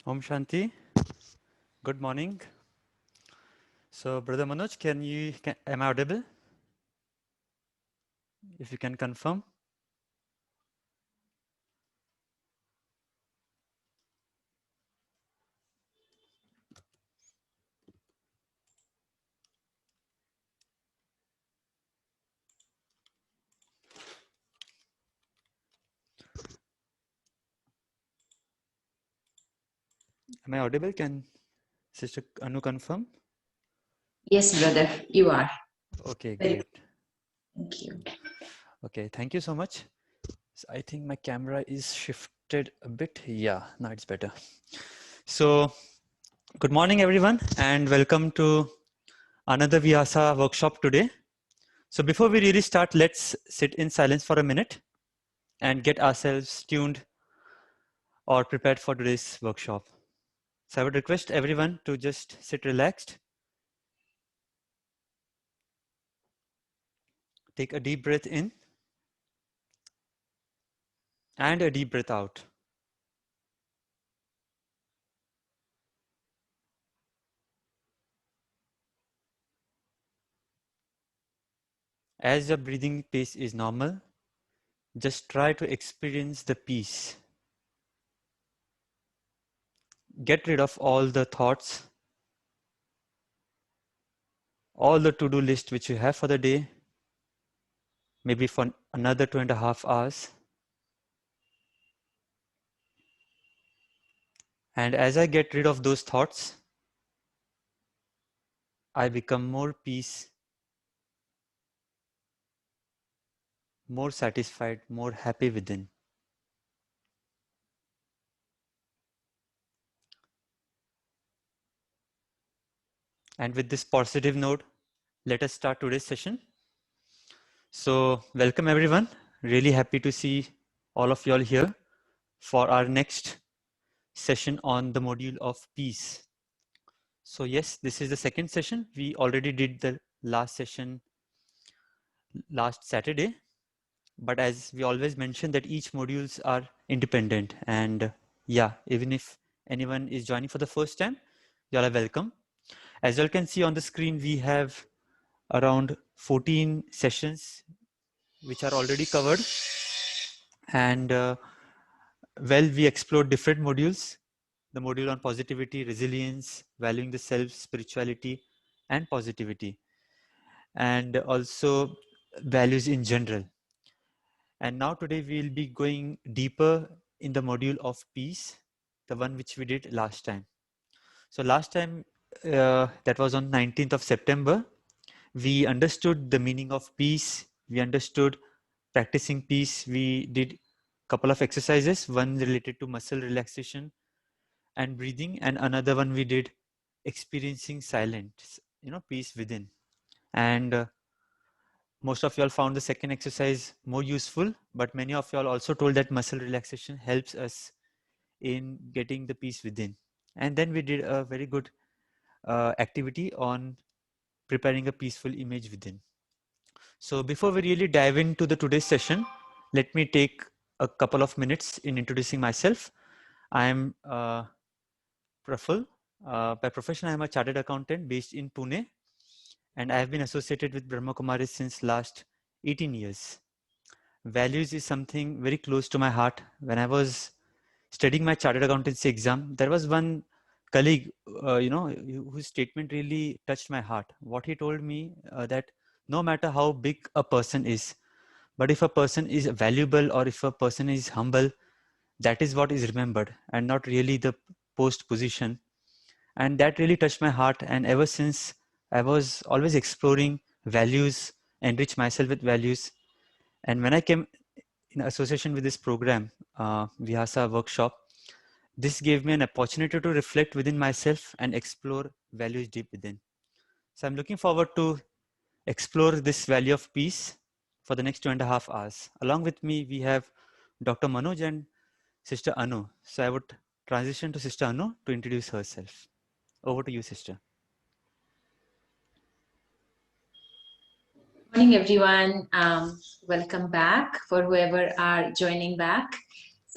Om Shanti. Good morning. So, Brother Manoj, am I audible? If you can confirm. Am I audible? Can Sister Anu confirm? Yes, brother, you are. Okay, Very great. thank you. Okay, thank you so much. So I think my camera is shifted a bit. Yeah, now it's better. So, good morning, everyone, and welcome to another Vyasa workshop today. So, before we really start, let's sit in silence for a minute and get ourselves tuned or prepared for today's workshop. So I would request everyone to just sit relaxed, take a deep breath in and a deep breath out. As your breathing pace is normal, just try to experience the peace. Get rid of all the thoughts, all the to-do list which you have for the day, maybe for another 2.5 hours. And as I get rid of those thoughts, I become more peace, more satisfied, more happy within. And with this positive note, let us start today's session. So welcome everyone. Really happy to see all of you all here for our next session on the module of peace. So yes, this is the second session. We already did the last session last Saturday, but as we always mention that each modules are independent, and yeah, even if anyone is joining for the first time, you all are welcome. As you all can see on the screen, we have around 14 sessions which are already covered, and well, we explored different modules. The module on positivity, resilience, valuing the self, spirituality, and positivity, and also values in general. And now today we'll be going deeper in the module of peace, the one which we did last time. So last time, that was on 19th of September, we understood the meaning of peace. We understood practicing peace. We did a couple of exercises, one related to muscle relaxation and breathing, and another one we did experiencing silence, peace within. And most of y'all found the second exercise more useful, but many of y'all also told that muscle relaxation helps us in getting the peace within. And then we did a very good activity on preparing a peaceful image within. So before we really dive into the today's session, let me take a couple of minutes in introducing myself. I am Praful. By profession, I am a chartered accountant based in Pune, and I have been associated with Brahma Kumaris since last 18 years. Values is something very close to my heart. When I was studying my chartered accountancy exam, there was one colleague, whose statement really touched my heart. What he told me that no matter how big a person is, but if a person is valuable or if a person is humble, that is what is remembered and not really the post position. And that really touched my heart. And ever since, I was always exploring values, enrich myself with values. And when I came in association with this program, Vyasa workshop, this gave me an opportunity to reflect within myself and explore values deep within. So I'm looking forward to explore this value of peace for the next 2.5 hours. Along with me, we have Dr. Manoj and Sister Anu. So I would transition to Sister Anu to introduce herself. Over to you, Sister. Morning, everyone. Welcome back for whoever are joining back.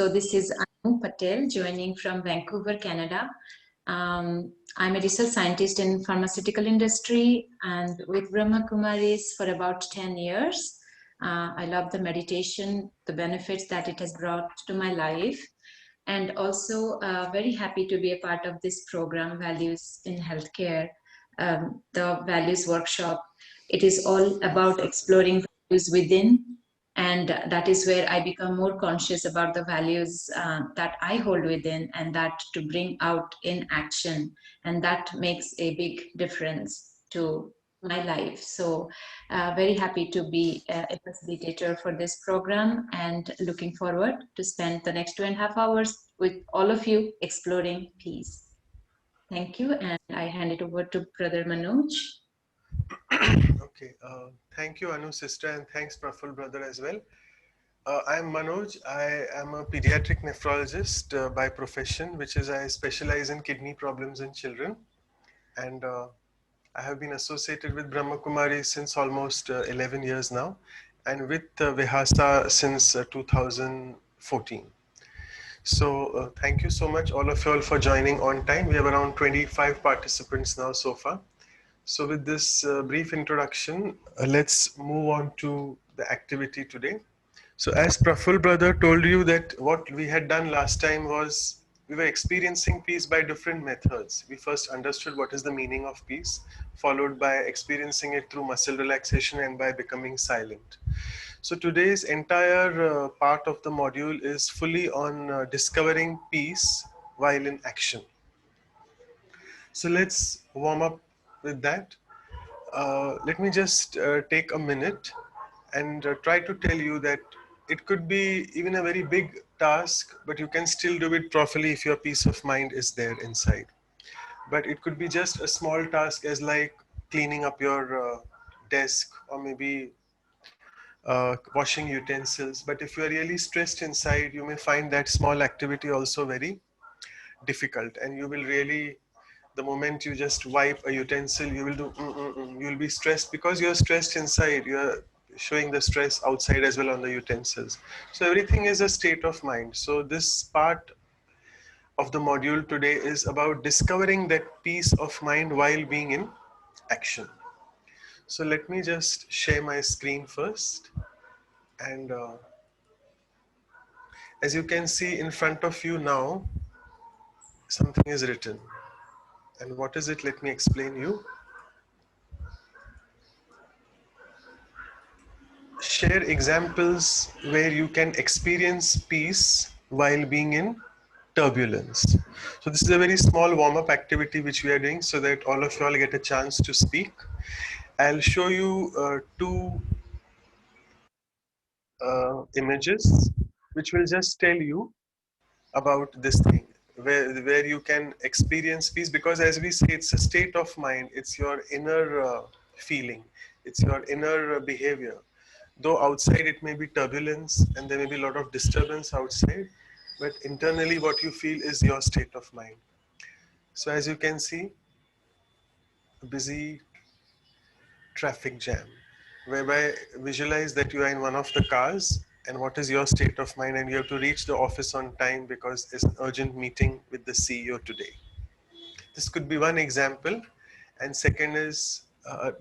So this is Anu Patel joining from Vancouver, Canada. I'm a research scientist in pharmaceutical industry and with Brahma Kumaris for about 10 years. I love the meditation, the benefits that it has brought to my life, and also very happy to be a part of this program, Values in Healthcare, the Values Workshop. It is all about exploring values within, and that is where I become more conscious about the values that I hold within and that to bring out in action, and that makes a big difference to my life. So very happy to be a facilitator for this program and looking forward to spend the next 2.5 hours with all of you exploring peace. Thank you, and I hand it over to Brother Manoj. Okay, thank you, Anu sister, and thanks, Praful brother, as well. I'm Manoj. I am a pediatric nephrologist by profession, which is I specialize in kidney problems in children, and I have been associated with Brahma Kumari since almost 11 years now, and with Vihasa since 2014. So thank you so much, all of you all, for joining on time. We have around 25 participants now so far. So with this brief introduction, let's move on to the activity today. So as Praful brother told you that what we had done last time was we were experiencing peace by different methods. We first understood what is the meaning of peace, followed by experiencing it through muscle relaxation and by becoming silent. So today's entire part of the module is fully on discovering peace while in action. So let's warm up with that. Let me just take a minute and try to tell you that it could be even a very big task, but you can still do it properly if your peace of mind is there inside. But it could be just a small task as like cleaning up your desk, or maybe washing utensils. But if you are really stressed inside, you may find that small activity also very difficult, and you will really, the moment you just wipe a utensil, you will do you'll be stressed because you're stressed inside. You're showing the stress outside as well on the utensils. So everything is a state of mind. So this part of the module today is about discovering that peace of mind while being in action. So let me just share my screen first, and as you can see in front of you now, something is written. And what is it? Let me explain you. Share examples where you can experience peace while being in turbulence. So this is a very small warm-up activity which we are doing so that all of you all get a chance to speak. I'll show you two images which will just tell you about this thing, where you can experience peace, because as we say, it's a state of mind. It's your inner feeling, it's your inner behavior. Though outside it may be turbulence and there may be a lot of disturbance outside, but internally what you feel is your state of mind. So as you can see, a busy traffic jam, whereby visualize that you are in one of the cars, and what is your state of mind, and you have to reach the office on time because there's an urgent meeting with the CEO today. This could be one example. And second is,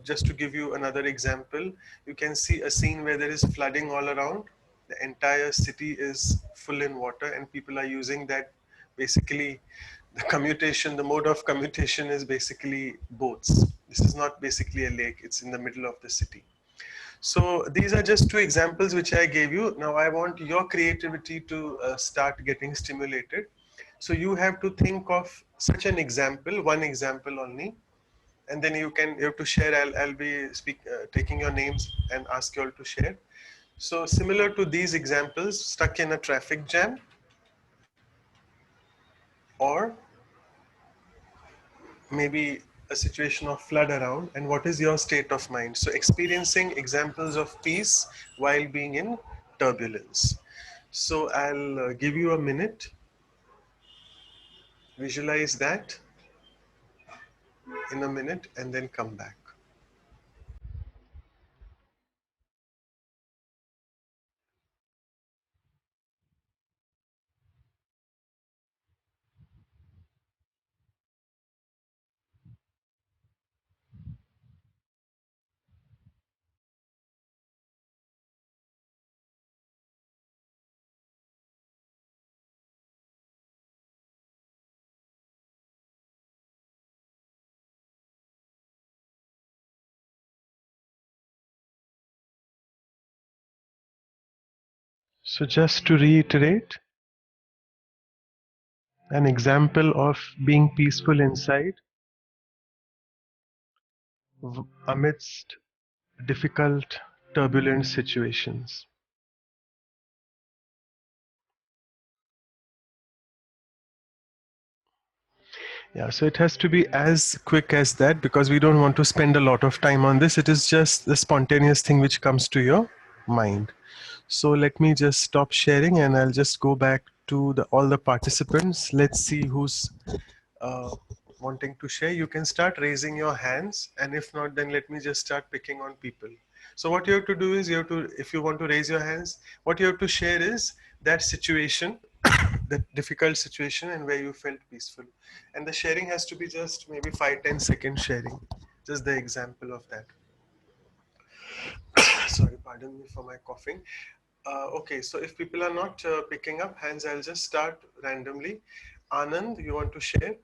just to give you another example, you can see a scene where there is flooding all around. The entire city is full in water and people are using that. Basically, the commutation, the mode of commutation is basically boats. This is not basically a lake, it's in the middle of the city. So these are just two examples which I gave you. Now I want your creativity to start getting stimulated. So you have to think of such an example, one example only, and then you have to share. I'll be taking your names and ask you all to share. So similar to these examples, stuck in a traffic jam, or maybe a situation of flood around, and what is your state of mind? So experiencing examples of peace while being in turbulence. So I'll give you a minute, visualize that in a minute, and then come back. So just to reiterate, an example of being peaceful inside amidst difficult, turbulent situations. Yeah, so it has to be as quick as that because we don't want to spend a lot of time on this. It is just the spontaneous thing which comes to your mind. So let me just stop sharing and I'll just go back to all the participants. Let's see who's uh, wanting to share. You can start raising your hands, and if not, then let me just start picking on people. So what you have to do is you have to, if you want to raise your hands, what you have to share is that situation, that difficult situation, and where you felt peaceful. And the sharing has to be just maybe 5-10 seconds sharing, just the example of that. Sorry, pardon me for my coughing. Okay, so if people are not picking up hands, I'll just start randomly. Anand, you want to share?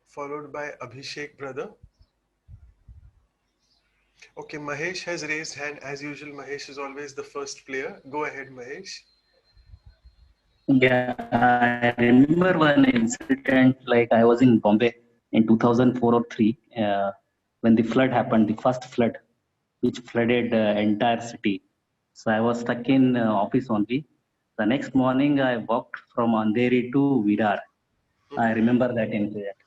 Followed by Abhishek, brother. Okay, Mahesh has raised hand. As usual, Mahesh is always the first player. Go ahead, Mahesh. Yeah, I remember one incident like I was in Bombay in 2004 or 3 when the flood happened, the first flood which flooded entire city. So I was stuck in office only. The next morning I walked from Andheri to Virar. I Mhm. remember that incident.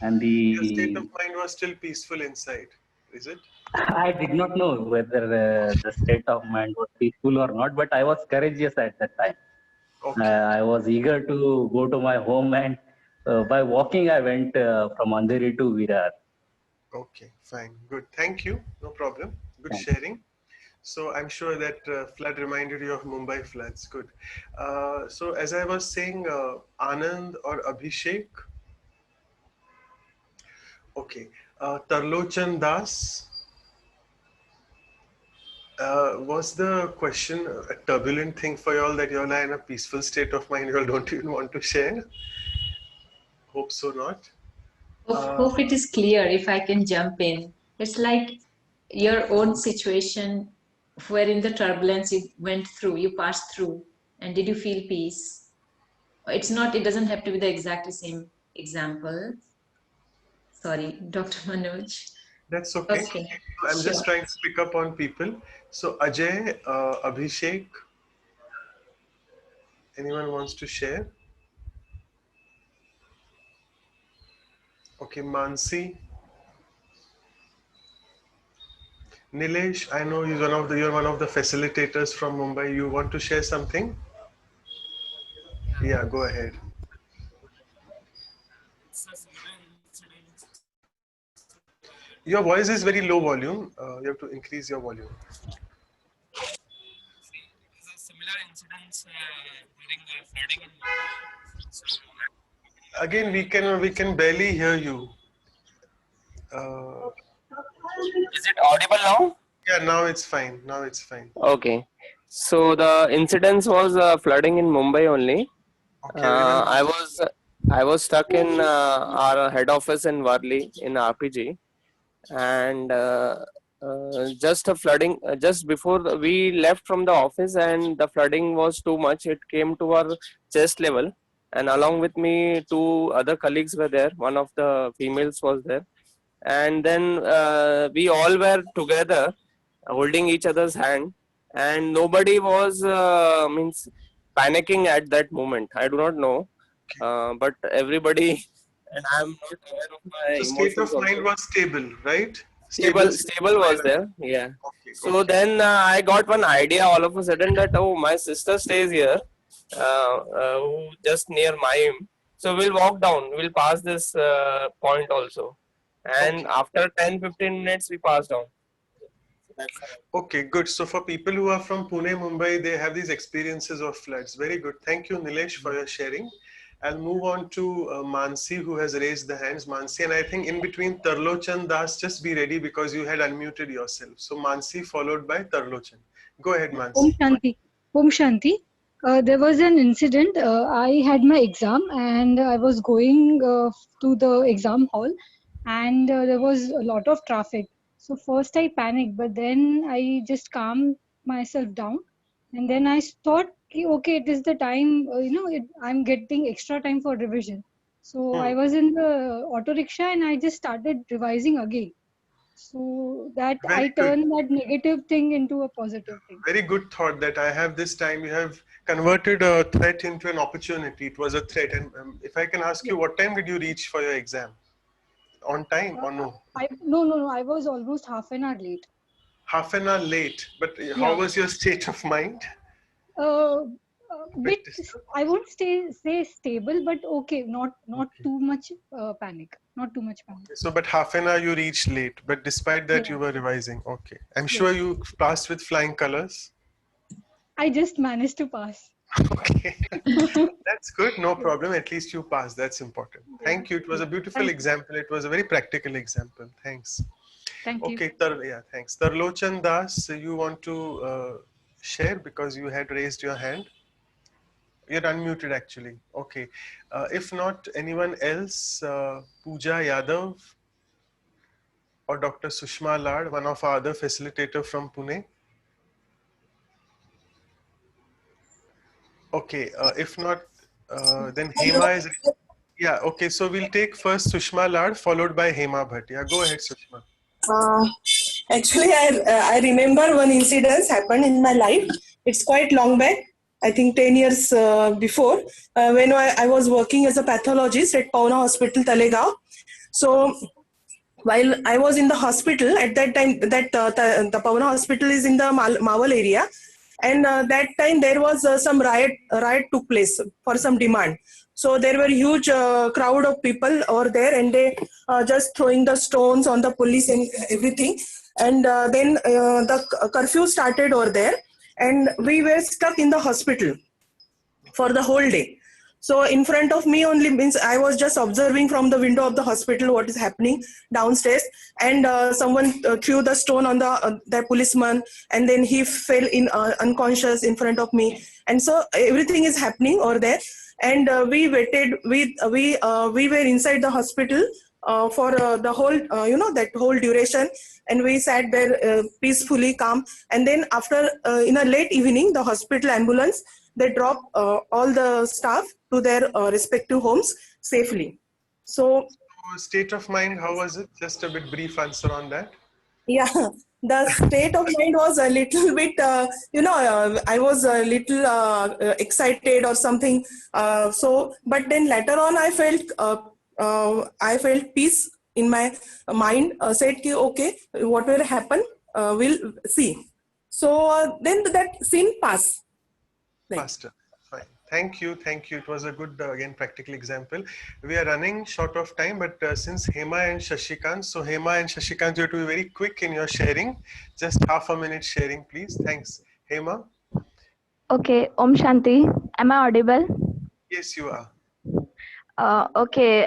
And Your state of the mind was still peaceful inside, is it? I did not know whether the state of mind was peaceful or not, but I was courageous at that time. Okay, I was eager to go to my home, and by walking, I went from Andheri to Virar. okay, fine, good. Thank you. No problem. Good Thanks. sharing. So I'm sure that flood reminded you of Mumbai floods. Good. So as I was saying, Anand or Abhishek. Okay. Tarlochan Das. Was the question a turbulent thing for y'all that y'all are in a peaceful state of mind? Y'all don't even want to share? Hope so not. Uh, Hope it is clear if I can jump in. It's like your own situation wherein the turbulence you went through, you passed through, and did you feel peace? It's not, it doesn't have to be the exactly same example. Sorry, Dr. Manoj. that's okay. Okay, I'm just sure. trying to pick up on people. So Ajay, Abhishek, anyone wants to share? Okay, Mansi, Nilesh. I know you're one of the facilitators from Mumbai. You want to share something? Yeah, go ahead. Your voice is very low volume. You have to increase your volume. Again, we can barely hear you. Uh, Is it audible now? yeah, now it's fine. Now it's fine. Okay. So the incidence was flooding in Mumbai only. Okay, everyone. Uh, I was I was stuck in our head office in Varli in RPG, and just a flooding just before we left from the office, and the flooding was too much. It came to our chest level, and along with me, two other colleagues were there. One of the females was there, and then we all were together holding each other's hand, and nobody was means panicking at that moment. I do not know, Okay. but everybody, and I'm not aware of my So state of emotions mind also. was stable, right? Stable stable state stable of was mind. there, yeah. Okay, So okay. then I got one idea all of a sudden that, oh, my sister stays here, who just near my home. So we'll walk down, we'll pass this point also, and Okay. after 10-15 minutes we passed down. So that's how. Okay, good. So for people who are from Pune, Mumbai, they have these experiences of floods. Very good. Thank you, Nilesh, for your sharing. I'll move on to Mansi, who has raised the hands. Mansi, and I think in between Tarlochan Das, just be ready because you had unmuted yourself. So Mansi followed by Tarlochan. Go ahead, Om Mansi. Shanti. Om Shanti. There was an incident. I had my exam and I was going to the exam hall, and there was a lot of traffic. So first I panicked, but then I just calmed myself down. And then I thought, okay, it is the time, I'm getting extra time for revision. So I was in the auto rickshaw and I just started revising again. So that I Very good. turned that negative thing into a positive thing. Very good thought that I have this time. You have converted a threat into an opportunity. It was a threat. And if I can ask you, Yeah. what time did you reach for your exam? On time or no? No, I was almost half an hour late. Half an hour late. But how Yeah. was your state of mind? Uh, Bit bit, disturbed? I won't say stable, but okay, not Okay. too much panic, not too much panic. So, but half an hour you reached late. But despite that, Yeah. you were revising. Okay. I'm sure Yes. you passed with flying colors. I just managed to pass. Okay. That's good. No problem. At least you passed. That's important. Yeah. Thank you. It was a Yeah. beautiful Thank you. example. It was a very practical example. Thanks. Thank you. Okay. Yeah, thanks. Tarlochan Das, you want to share because you had raised your hand? You're unmuted actually. Okay. If not, anyone else? Pooja Yadav or Dr. Sushma Lad, one of our other facilitator from Pune? Okay. If not, then Hema is. Yeah, okay. So we'll take first Sushma Lad, followed by Hema Bhatt. Yeah, go ahead, Sushma. Uh, Actually, I remember one incident happened in my life. It's quite long back. I think 10 years before, when I was working as a pathologist at Pauna Hospital, Talegaon. So while I was in the hospital at that time, the Pauna Hospital is in the Mawal area, and that time there was some riot took place for some demand. So there were huge crowd of people over there, and they just throwing the stones on the police and everything. And then the curfew started over there, and we were stuck in the hospital for the whole day. So in front of me only means I was just observing from the window of the hospital what is happening downstairs, and someone threw the stone on the policeman, and then he fell in unconscious in front of me, and so everything is happening over there, and we waited. We were inside the hospital for the whole that whole duration, and we sat there peacefully calm, and then after in a late evening the hospital ambulance, they drop all the staff to their respective homes safely. So State of mind, how was it? Just a bit brief answer on that. yeah, the state of mind was a little bit I was a little excited or something, so but then later on I felt peace in my mind, said ki, okay, what will happen, we'll see. So then that scene passed, like. Faster. Fine. Thank you. Thank you. It was a good, again, practical example. We are running short of time, but since Hema and Shashikant, so Hema and Shashikant, you have to be very quick in your sharing. Just half a minute sharing, please. Thanks. Hema? Okay, Om Shanti. Am I audible? Yes, you are. Okay,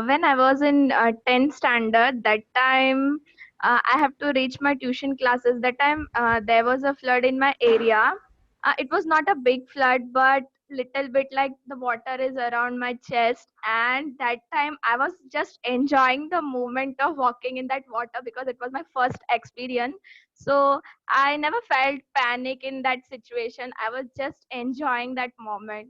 when I was in 10th standard, that time I have to reach my tuition classes. That time there was a flood in my area. It was not a big flood, but little bit like the water is around my chest. And that time I was just enjoying the moment of walking in that water because it was my first experience. So I never felt panic in that situation. I was just enjoying that moment.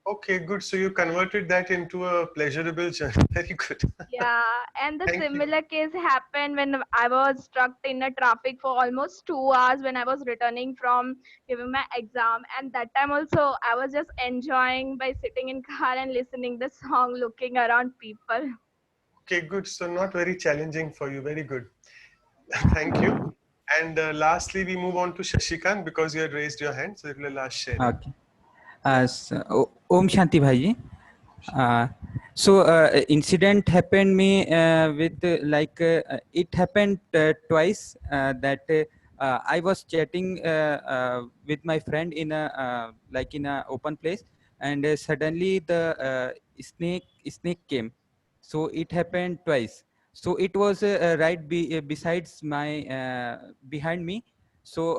Okay, good. So you converted that into a pleasurable journey. Very good. Yeah, and the Thank you. similar case happened when I was stuck in a traffic for almost 2 hours when I was returning from giving my exam. And that time also I was just enjoying by sitting in car and listening the song, looking around people. Okay, good. So not very challenging for you. Very good. Thank Yeah. you. And lastly, we move on to Shashikant because you had raised your hand. So it will last sharing. Okay. Om Shanti Bhaiji. So incident happened me with it happened twice that I was chatting with my friend in a in a open place, and suddenly the snake came. So it happened twice. So it was besides my behind me. So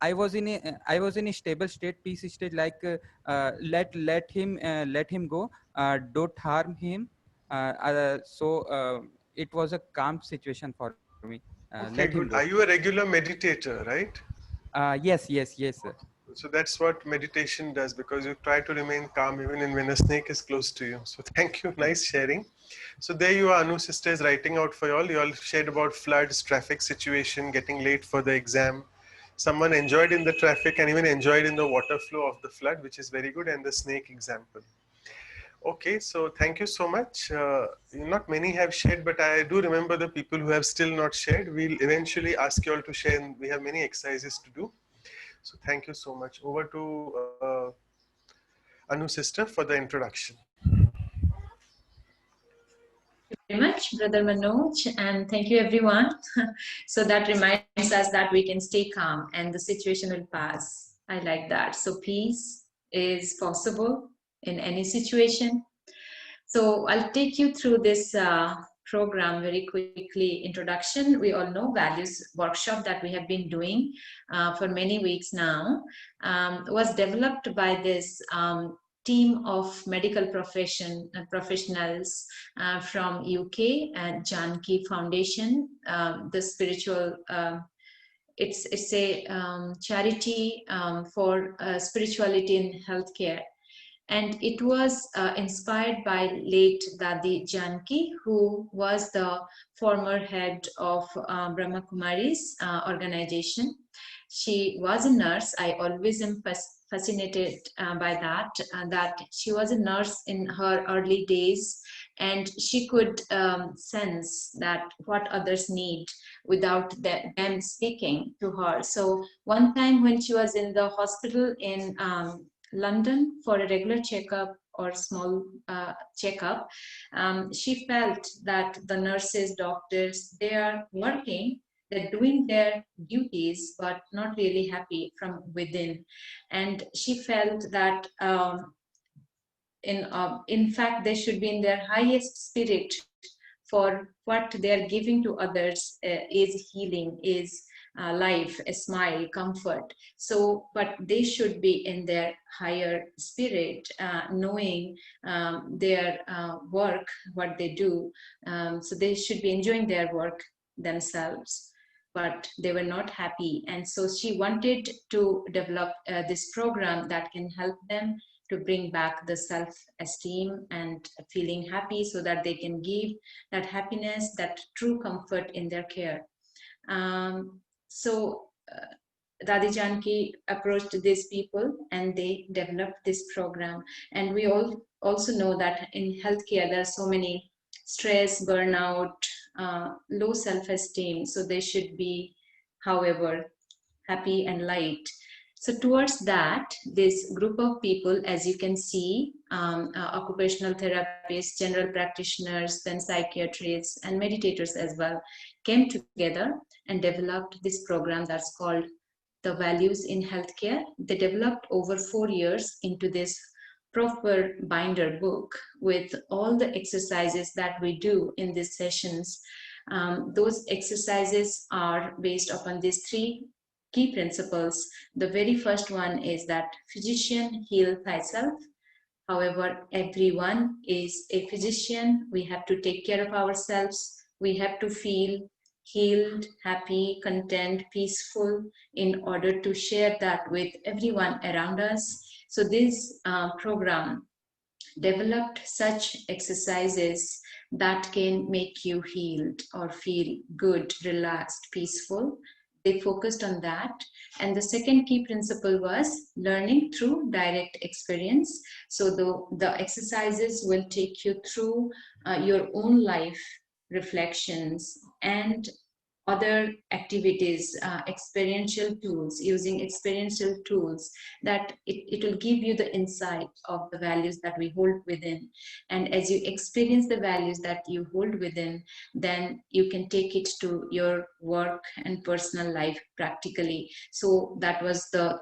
I was in a stable state, peace state, let him go, don't harm him. So it was a calm situation for me. Okay, let him good. go. Are you a regular meditator, right? Yes, sir. So that's what meditation does, because you try to remain calm even when a snake is close to you. So thank you. Nice sharing. So there you are, Anu sister is writing out for you all. You all shared about floods, traffic situation, getting late for the exam. Someone enjoyed in the traffic and even enjoyed in the water flow of the flood, which is very good, and the snake example. Okay, so thank you so much. Not many have shared, but I do remember the people who have still not shared. We'll eventually ask you all to share, and we have many exercises to do. So thank you so much. Over to Anu sister for the introduction. Very much, Brother Manoj, and thank you everyone. So that reminds us that we can stay calm and the situation will pass. I like that. So peace is possible in any situation. So I'll take you through this program very quickly. Introduction. We all know values workshop that we have been doing for many weeks now was developed by this team of medical professionals from UK and Janki Foundation, the spiritual. It's a charity for spirituality in healthcare, and it was inspired by late Dadi Janki, who was the former head of Brahma Kumari's organization. She was a nurse. I always am fascinated by that she was a nurse in her early days, and she could sense that what others need without them speaking to her. So one time when she was in the hospital in London for a regular checkup or small checkup, she felt that the nurses, doctors, they are working, they're doing their duties, but not really happy from within. And she felt that in fact, they should be in their highest spirit for what they are giving to others is healing, is life, a smile, comfort. So, but they should be in their higher spirit, knowing their work, what they do. So they should be enjoying their work themselves, but they were not happy. And so she wanted to develop this program that can help them to bring back the self-esteem and feeling happy, so that they can give that happiness, that true comfort in their care. So Dadi Janki approached these people and they developed this program. And we all also know that in healthcare there are so many stress, burnout, low self-esteem. So they should be, however, happy and light. So towards that, this group of people, as you can see, occupational therapists, general practitioners, then psychiatrists and meditators as well, came together and developed this program that's called the Values in Healthcare. They developed over 4 years into this proper binder book with all the exercises that we do in these sessions. Those exercises are based upon these 3 key principles. The very first one is that physician, heal thyself. However, everyone is a physician. We have to take care of ourselves. We have to feel healed, happy, content, peaceful in order to share that with everyone around us. So this program developed such exercises that can make you healed or feel good, relaxed, peaceful. They focused on that. And the second key principle was learning through direct experience. So the exercises will take you through your own life reflections and other activities, experiential tools, using experiential tools, that it will give you the insight of the values that we hold within. And as you experience the values that you hold within, then you can take it to your work and personal life practically. So that was the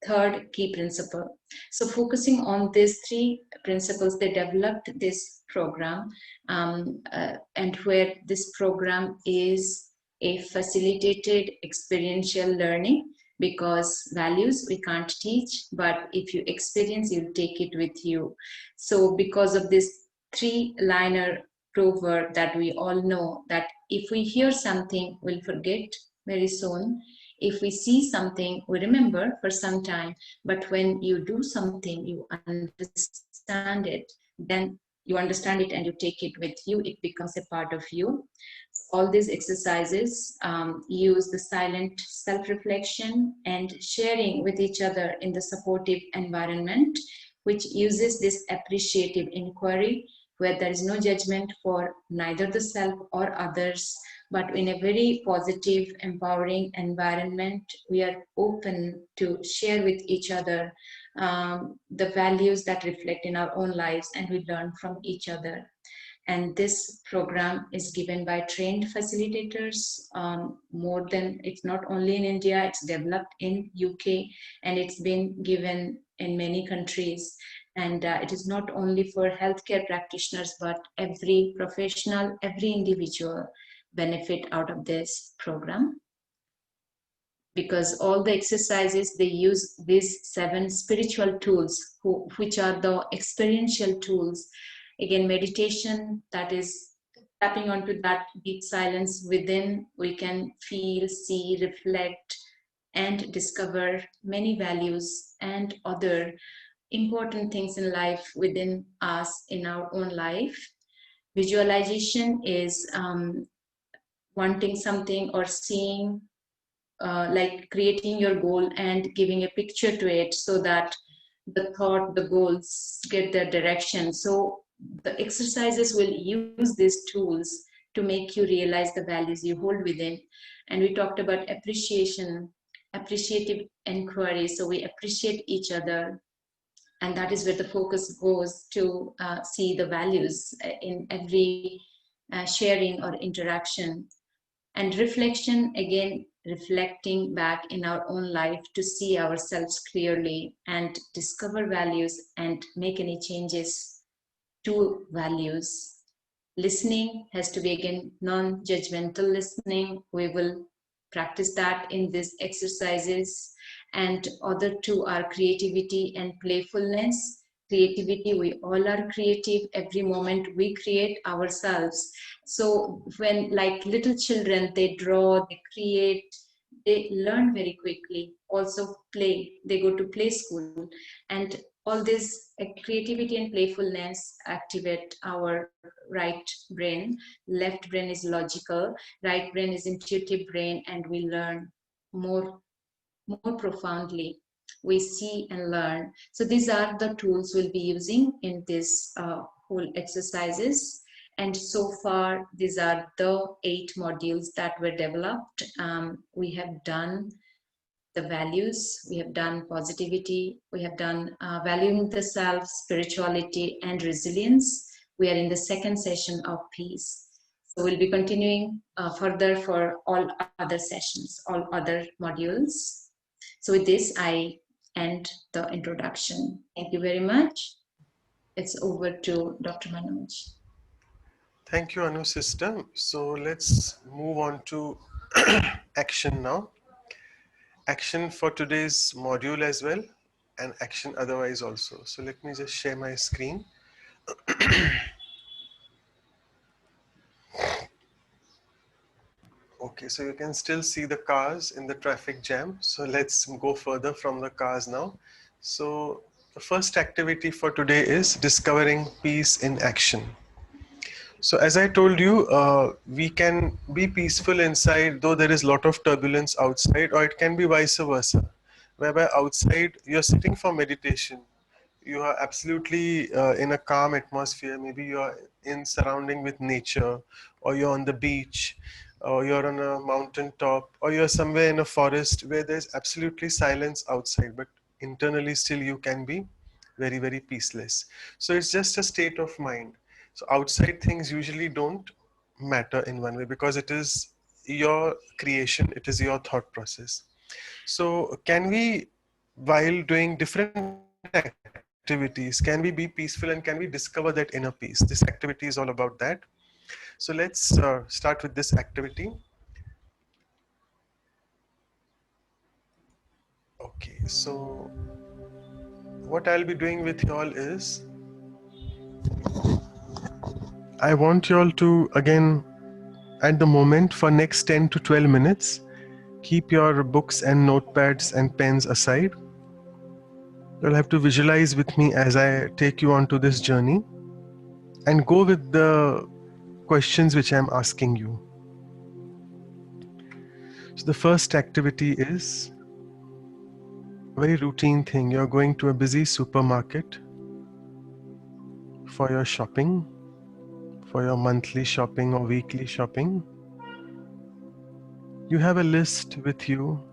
third key principle. So focusing on these 3 principles, they developed this program, and where this program is a facilitated experiential learning, because values we can't teach, but if you experience, you'll take it with you. So because of this 3-liner proverb that we all know, that if we hear something, we'll forget very soon. If we see something, we remember for some time. But when you do something, you understand it, then you understand it and you take it with you, it becomes a part of you. All these exercises use the silent self-reflection and sharing with each other in the supportive environment, which uses this appreciative inquiry, where there is no judgment for neither the self or others, but in a very positive, empowering environment, we are open to share with each other the values that reflect in our own lives, and we learn from each other. And this program is given by trained facilitators. More than, it's not only in India, it's developed in UK, and it's been given in many countries. And it is not only for healthcare practitioners, but every professional, every individual benefit out of this program, because all the exercises, they use these 7 spiritual tools, which are the experiential tools. Again, meditation, that is tapping onto that deep silence within. We can feel, see, reflect, and discover many values and other important things in life within us, in our own life. Visualization is wanting something or seeing, like creating your goal and giving a picture to it, so that the thought, the goals get their direction. So the exercises will use these tools to make you realize the values you hold within. And we talked about appreciation, appreciative inquiry. So we appreciate each other, and that is where the focus goes to see the values in every sharing or interaction. And reflection, again, reflecting back in our own life to see ourselves clearly and discover values and make any changes to values. Listening has to be, again, non-judgmental listening. We will practice that in these exercises. And other two are creativity and playfulness. Creativity, we all are creative. Every moment we create ourselves. So when, like little children, they draw, they create, they learn very quickly. Also play, they go to play school. And all this creativity and playfulness activate our right brain. Left brain is logical, right brain is intuitive brain, and we learn more profoundly. We see and learn. So these are the tools we'll be using in this whole exercises. And so far, these are the 8 modules that were developed. We have done the values, we have done positivity, we have done valuing the self, spirituality, and resilience. We are in the 2nd session of peace. So we'll be continuing further for all other sessions, all other modules. So with this, I end the introduction. Thank you very much. It's over to Dr. Manoj. Thank you, Anu sister. So let's move on to action now. Action for today's module as well, and action otherwise also. So let me just share my screen. Okay, so you can still see the cars in the traffic jam. So let's go further from the cars now. So the first activity for today is discovering peace in action. So as I told you, we can be peaceful inside, though there is a lot of turbulence outside, or it can be vice versa, whereby outside you're sitting for meditation. You are absolutely in a calm atmosphere. Maybe you're in surrounding with nature, or you're on the beach, or you're on a mountain top, or you're somewhere in a forest where there's absolutely silence outside, but internally still you can be very, very peaceless. So it's just a state of mind. So outside things usually don't matter in one way, because it is your creation, it is your thought process. So can we, while doing different activities, can we be peaceful and can we discover that inner peace? This activity is all about that. So let's start with this activity. Okay, so what I'll be doing with y'all is I want you all to, again, at the moment, for next 10 to 12 minutes, keep your books and notepads and pens aside. You'll have to visualize with me as I take you on to this journey and go with the questions which I'm asking you. So the first activity is a very routine thing. You're going to a busy supermarket for your shopping, for your monthly shopping or weekly shopping. You have a list with you,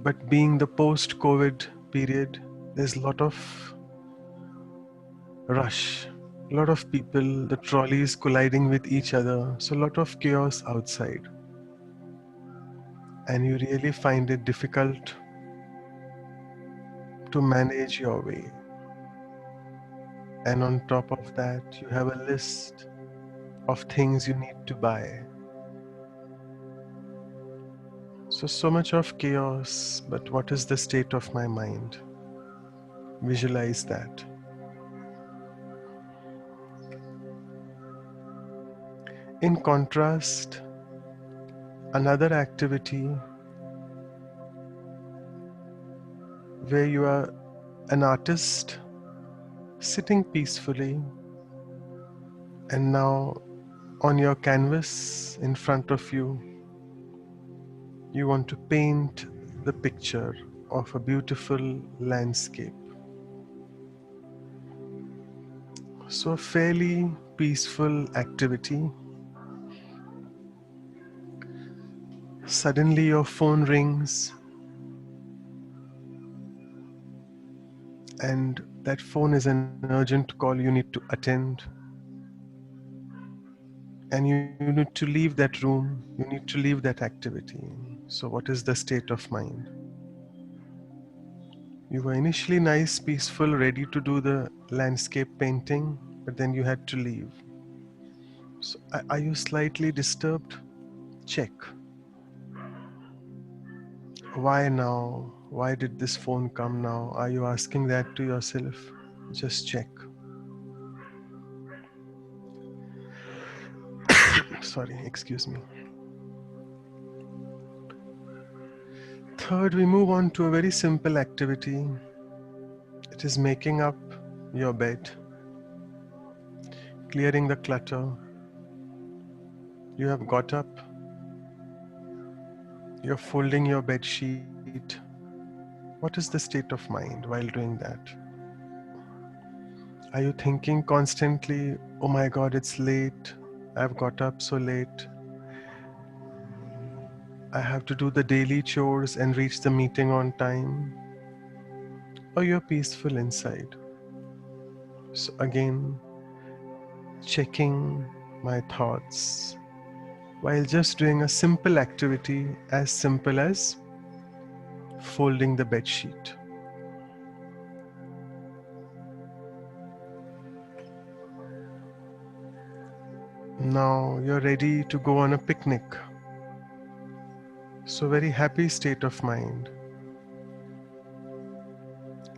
but being the post-COVID period, there's a lot of rush, a lot of people, the trolleys colliding with each other, so a lot of chaos outside. And you really find it difficult to manage your way. And on top of that, you have a list of things you need to buy. So much of chaos, but what is the state of my mind? Visualize that. In contrast, another activity where you are an artist sitting peacefully, and now on your canvas in front of you, you want to paint the picture of a beautiful landscape. So, a fairly peaceful activity. Suddenly, your phone rings, and that phone is an urgent call you need to attend. And you need to leave that room, you need to leave that activity. So, what is the state of mind? You were initially nice, peaceful, ready to do the landscape painting, but then you had to leave. So, are you slightly disturbed? Check. Why now? Why did this phone come now? Are you asking that to yourself? Just check. Sorry, excuse me. Third, we move on to a very simple activity. It is making up your bed, clearing the clutter. You have got up, you're folding your bed sheet. What is the state of mind while doing that? Are you thinking constantly, oh my God, it's late, I've got up so late, I have to do the daily chores and reach the meeting on time? Or you're peaceful inside? So again, checking my thoughts while just doing a simple activity as simple as folding the bed sheet. Now you're ready to go on a picnic. So very happy state of mind.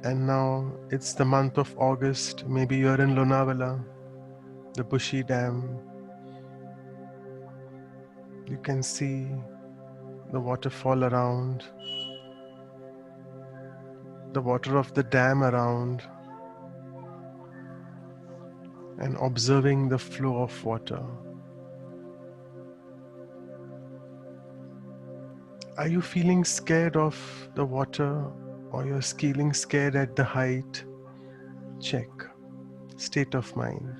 And now it's the month of August. Maybe you're in Lonavala, the Bushy Dam. You can see the waterfall around, the water of the dam around, and observing the flow of water. Are you feeling scared of the water, or you're feeling scared at the height? Check. State of mind.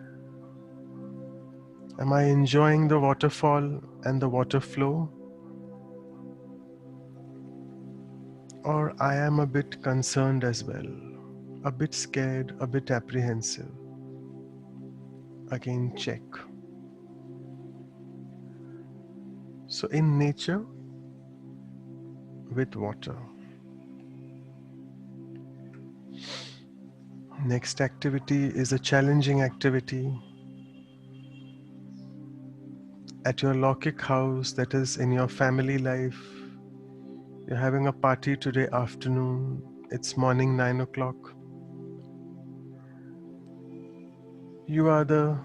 Am I enjoying the waterfall and the water flow? Or I am a bit concerned as well, a bit scared, a bit apprehensive? Again, check. So in nature, with water. Next activity is a challenging activity at your Lokik house, that is in your family life. You're having a party today afternoon. It's morning 9 o'clock. You are the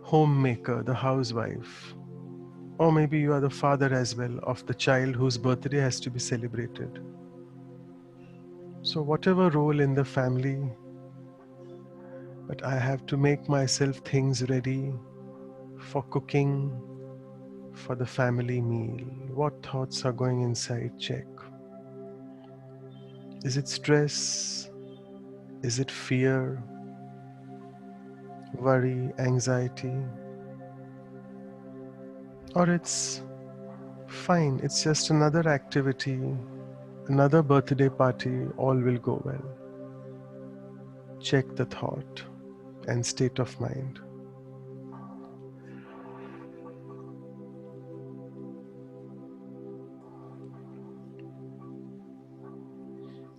homemaker, the housewife, or maybe you are the father as well of the child whose birthday has to be celebrated. So, whatever role in the family, but I have to make myself things ready for cooking, for the family meal. What thoughts are going inside? Check. Is it stress? Is it fear, worry, anxiety? Or it's fine, it's just another activity, another birthday party, all will go well. Check the thought and state of mind.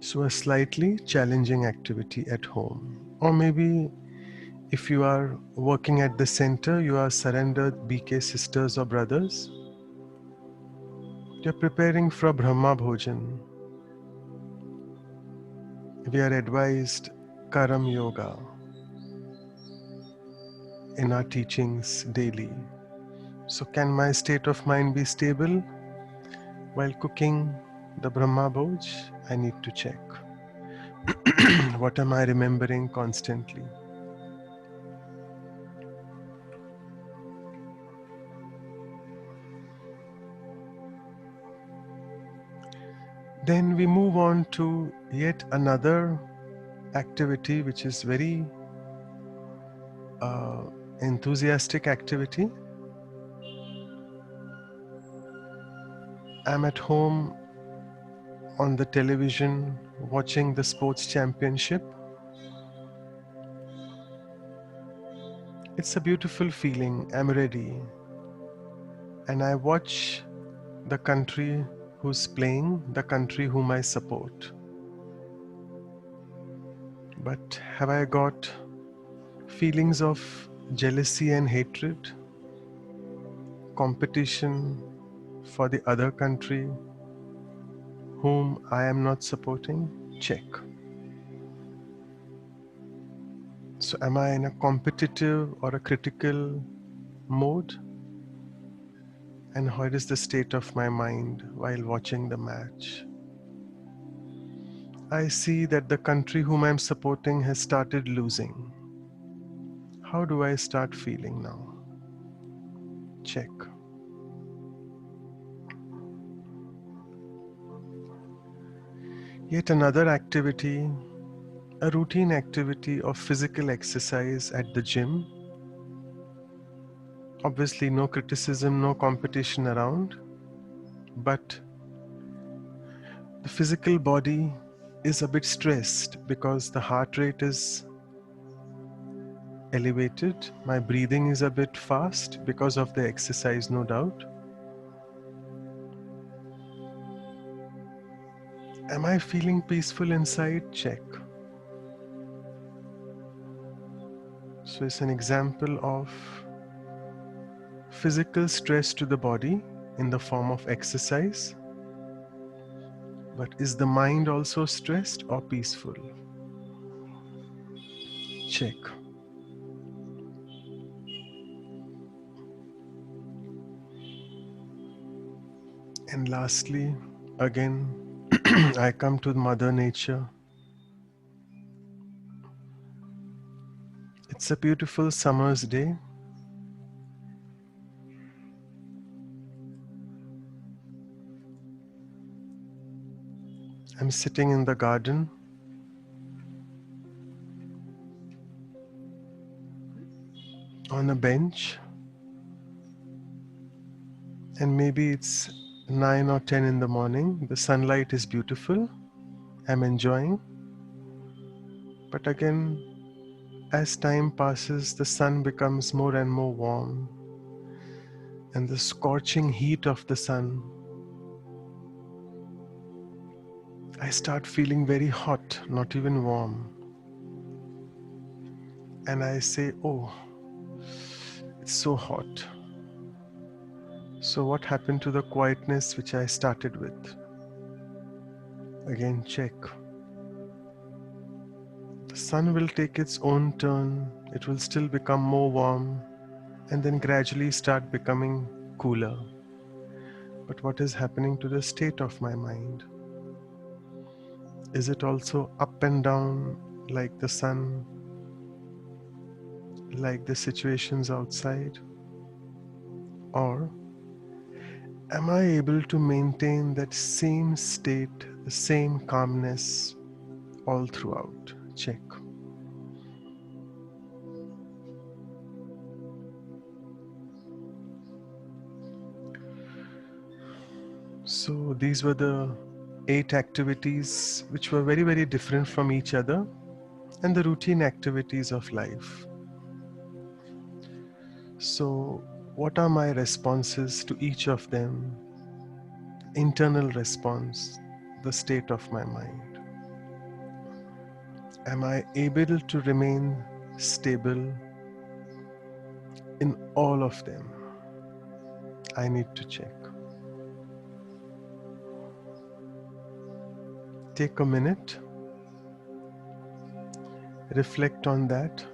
So, a slightly challenging activity at home. Or maybe if you are working at the center, you are surrendered BK sisters or brothers. You're preparing for Brahma Bhojan. We are advised Karam Yoga in our teachings daily. So, can my state of mind be stable while cooking the Brahma Bhoj? I need to check. What am I remembering constantly? Then we move on to yet another activity which is very enthusiastic activity. I'm at home on the television watching the sports championship. It's a beautiful feeling. I'm ready. And I watch the country who's playing, the country whom I support. But have I got feelings of jealousy and hatred, competition for the other country whom I am not supporting? Check. So, am I in a competitive or a critical mode? And what is the state of my mind while watching the match? I see that the country whom I'm supporting has started losing. How do I start feeling now? Check. Yet another activity, a routine activity of physical exercise at the gym. Obviously, no criticism, no competition around, but the physical body is a bit stressed because the heart rate is elevated. My breathing is a bit fast because of the exercise, no doubt. Am I feeling peaceful inside? Check. So it's an example of physical stress to the body in the form of exercise. But is the mind also stressed or peaceful? Check. And lastly, again, I come to Mother Nature. It's a beautiful summer's day. I'm sitting in the garden. On a bench, and maybe it's 9 or 10 in the morning. The sunlight is beautiful. I'm enjoying. But again, as time passes, the sun becomes more and more warm, and the scorching heat of the sun, I start feeling very hot, not even warm. And I say, oh, it's so hot. So what happened to the quietness which I started with? Again, check. The sun will take its own turn. It will still become more warm and then gradually start becoming cooler. But what is happening to the state of my mind? Is it also up and down like the sun, like the situations outside? Or am I able to maintain that same state, the same calmness all throughout? Check. So these were the 8 activities which were very, very different from each other, and the routine activities of life. So, what are my responses to each of them? Internal response, the state of my mind. Am I able to remain stable in all of them? I need to check. Take a minute, reflect on that.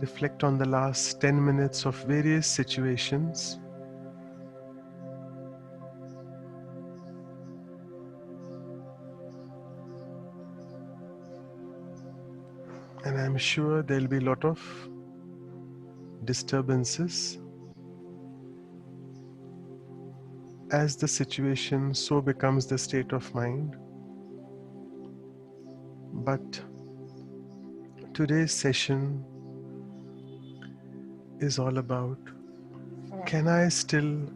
Reflect on the last 10 minutes of various situations. And I'm sure there'll be a lot of disturbances as the situation so becomes the state of mind. But today's session is all about, can I still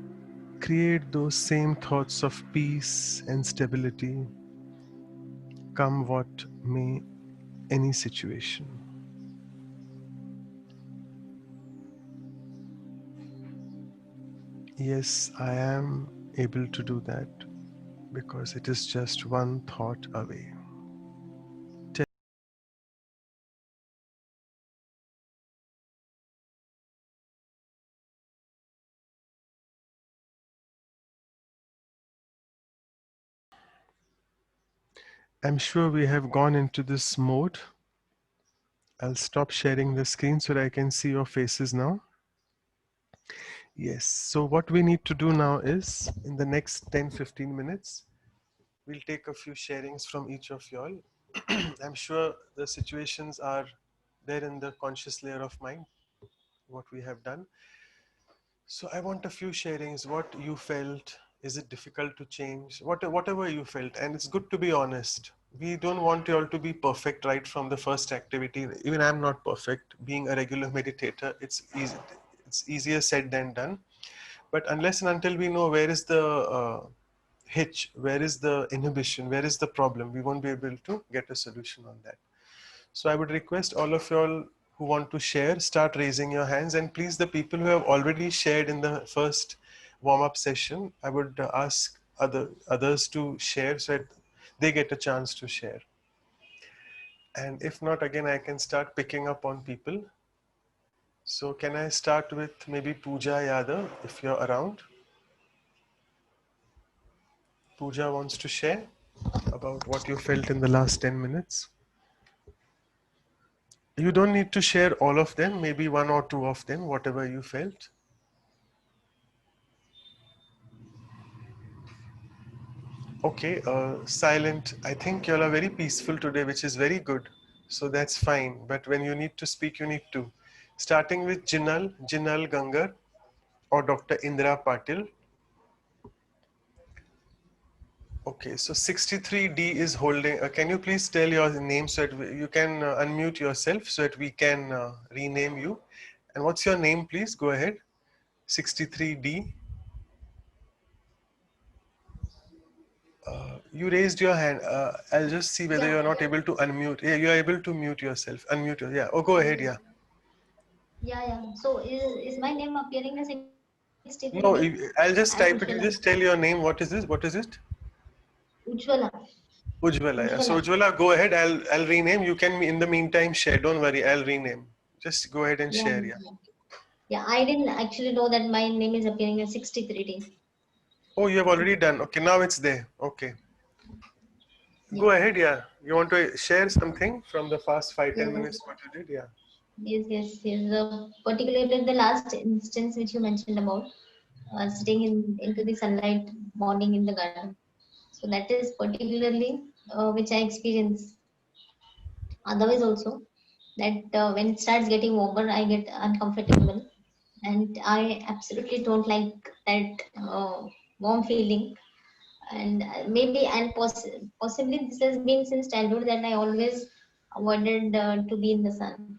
create those same thoughts of peace and stability, come what may, any situation? Yes, I am able to do that because it is just one thought away. I'm sure we have gone into this mode. I'll stop sharing the screen so that I can see your faces now. Yes, so what we need to do now is, in the next 10-15 minutes, we'll take a few sharings from each of y'all. I'm sure the situations are there in the conscious layer of mind, what we have done. So I want a few sharings, what you felt, is it difficult to change, whatever you felt, and it's good to be honest. We don't want you all to be perfect right from the first activity. Even I'm not perfect. Being a regular meditator, it's easier said than done. But unless and until we know where is the hitch, where is the inhibition, where is the problem, we won't be able to get a solution on that. So I would request all of y'all who want to share, start raising your hands, and please, the people who have already shared in the first warm-up session, I would ask others to share so that they get a chance to share. And if not, again, I can start picking up on people. So can I start with maybe Pooja Yadav, if you're around? Pooja wants to share about what you felt in the last 10 minutes. You don't need to share all of them, maybe one or two of them, whatever you felt. Okay, silent. I think you all are very peaceful today, which is very good. So that's fine. But when you need to speak, you need to. Starting with Jinal Gangar or Dr. Indra Patil. Okay, so 63D is holding. Can you please tell your name so that you can unmute yourself so that we can rename you? And what's your name, please? Go ahead. 63D. You raised your hand. I'll just see whether you're not able to unmute. Yeah, you're able to mute yourself. Unmute your. Yeah. Oh, go ahead. Yeah. So is my name appearing as 63D? No, I'll just As type it. You Ujjwala. just tell your name. What is this? What is it? Ujjwala. Ujjwala. Yeah. So Ujjwala. Ujjwala, go ahead. I'll rename. You can in the meantime share. Don't worry. I'll rename. Just go ahead and share. Yeah. Yeah, I didn't actually know that my name is appearing as 63D. Oh, you have already done. Okay, now it's there. Okay. Go ahead, yeah. You want to share something from the past 5-10 Yes, minutes what you did? Yeah. yes. Particularly the last instance which you mentioned about sitting into the sunlight morning in the garden. So that is particularly which I experience. Otherwise also that when it starts getting warmer, I get uncomfortable, and I absolutely don't like that warm feeling. And possibly this has been since childhood that I always avoided to be in the sun.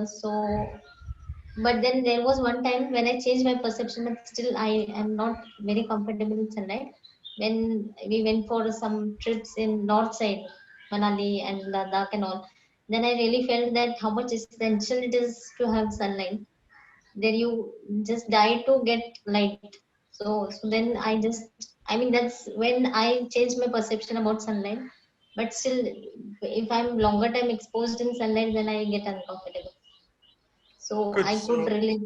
So, but then there was one time when I changed my perception, but still I am not very comfortable in sunlight. When we went for some trips in north side, Manali and Ladakh and all, then I really felt that how much essential it is to have sunlight. There you just die to get light. So then I mean, that's when I changed my perception about sunlight. But still, if I'm longer time exposed in sunlight, then I get uncomfortable. So Good. I could relate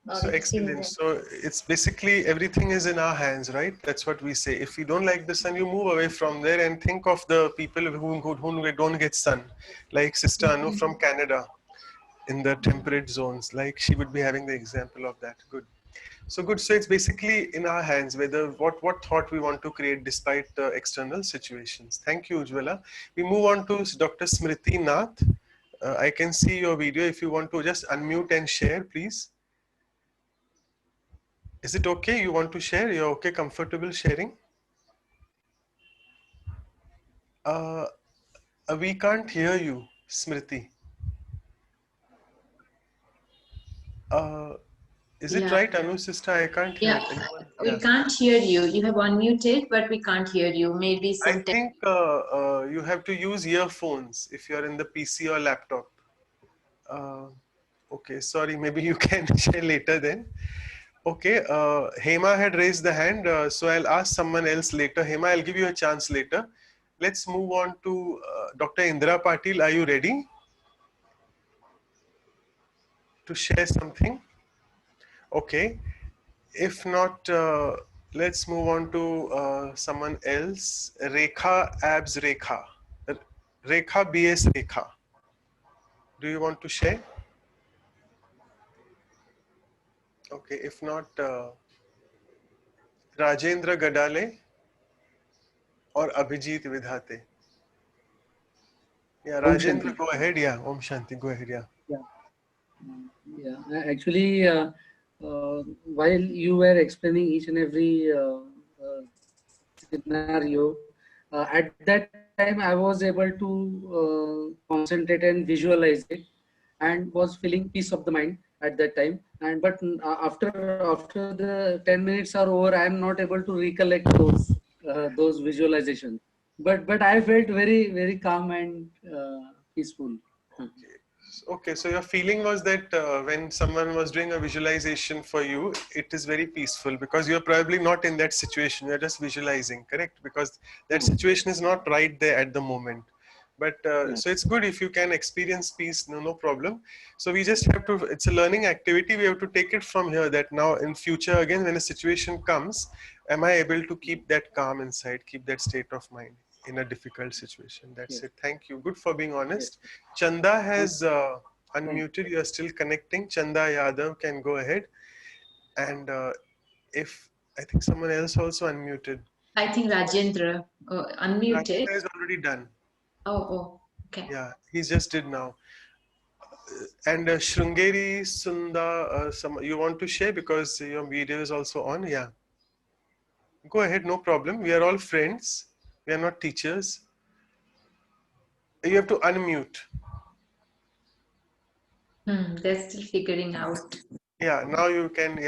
or So experience excellent. that. So it's basically everything is in our hands, right? That's what we say. If you don't like the sun, you move away from there and think of the people who don't get sun, like Sister Anu from Canada in the temperate zones. Like she would be having the example of that. Good. So good. So it's basically in our hands whether what thought we want to create despite the external situations. Thank you, Ujwala. We move on to Dr. Smriti Nath. I can see your video. If you want to just unmute and share, please. Is it okay? You want to share? You're okay, comfortable sharing? Uh, we can't hear you, Smriti. Uh, is it Yeah, right, Anu sister? I can't hear. yeah. Anyone? We Yeah. can't hear you. You have unmuted, but we can't hear you. Maybe I some think you have to use earphones if you're in the PC or laptop. Uh, okay, sorry. Maybe you can share later then. Okay, Hema had raised the hand, so I'll ask someone else later. Hema, I'll give you a chance later. Let's move on to Dr. Indra Patil. Are you ready to share something? Okay, if not, let's move on to someone else. Rekha Abs Rekha. Rekha BS Rekha. Do you want to share? Okay, if not, Rajendra Gadale or Abhijit Vidhate. Yeah, Om Shanti. Rajendra, go ahead. Yeah, Om Shanti, go ahead. Yeah. Yeah, Actually, while you were explaining each and every scenario, at that time I was able to concentrate and visualize it, and was feeling peace of the mind at that time. And but after the 10 minutes are over, I am not able to recollect those visualizations. But I felt very calm and peaceful. Okay, so your feeling was that when someone was doing a visualization for you, it is very peaceful because you're probably not in that situation. You're just visualizing, correct? Because that situation is not right there at the moment. But so it's good if you can experience peace, no problem. So we just have to, it's a learning activity. We have to take it from here that now in future, again, when a situation comes, am I able to keep that calm inside, keep that state of mind in a difficult situation? That's it. Thank you. Good for being honest. Chanda has unmuted. You are still connecting. Chanda Yadav can go ahead. And if I think someone else also unmuted. I think Rajendra unmuted. Rajendra is already done. Oh, okay. Yeah, he just did now. And Shrungeri Sunda, you want to share because your video is also on? Yeah. Go ahead, no problem. We are all friends. We are not teachers. You have to unmute. They're still figuring out. Yeah, now you can,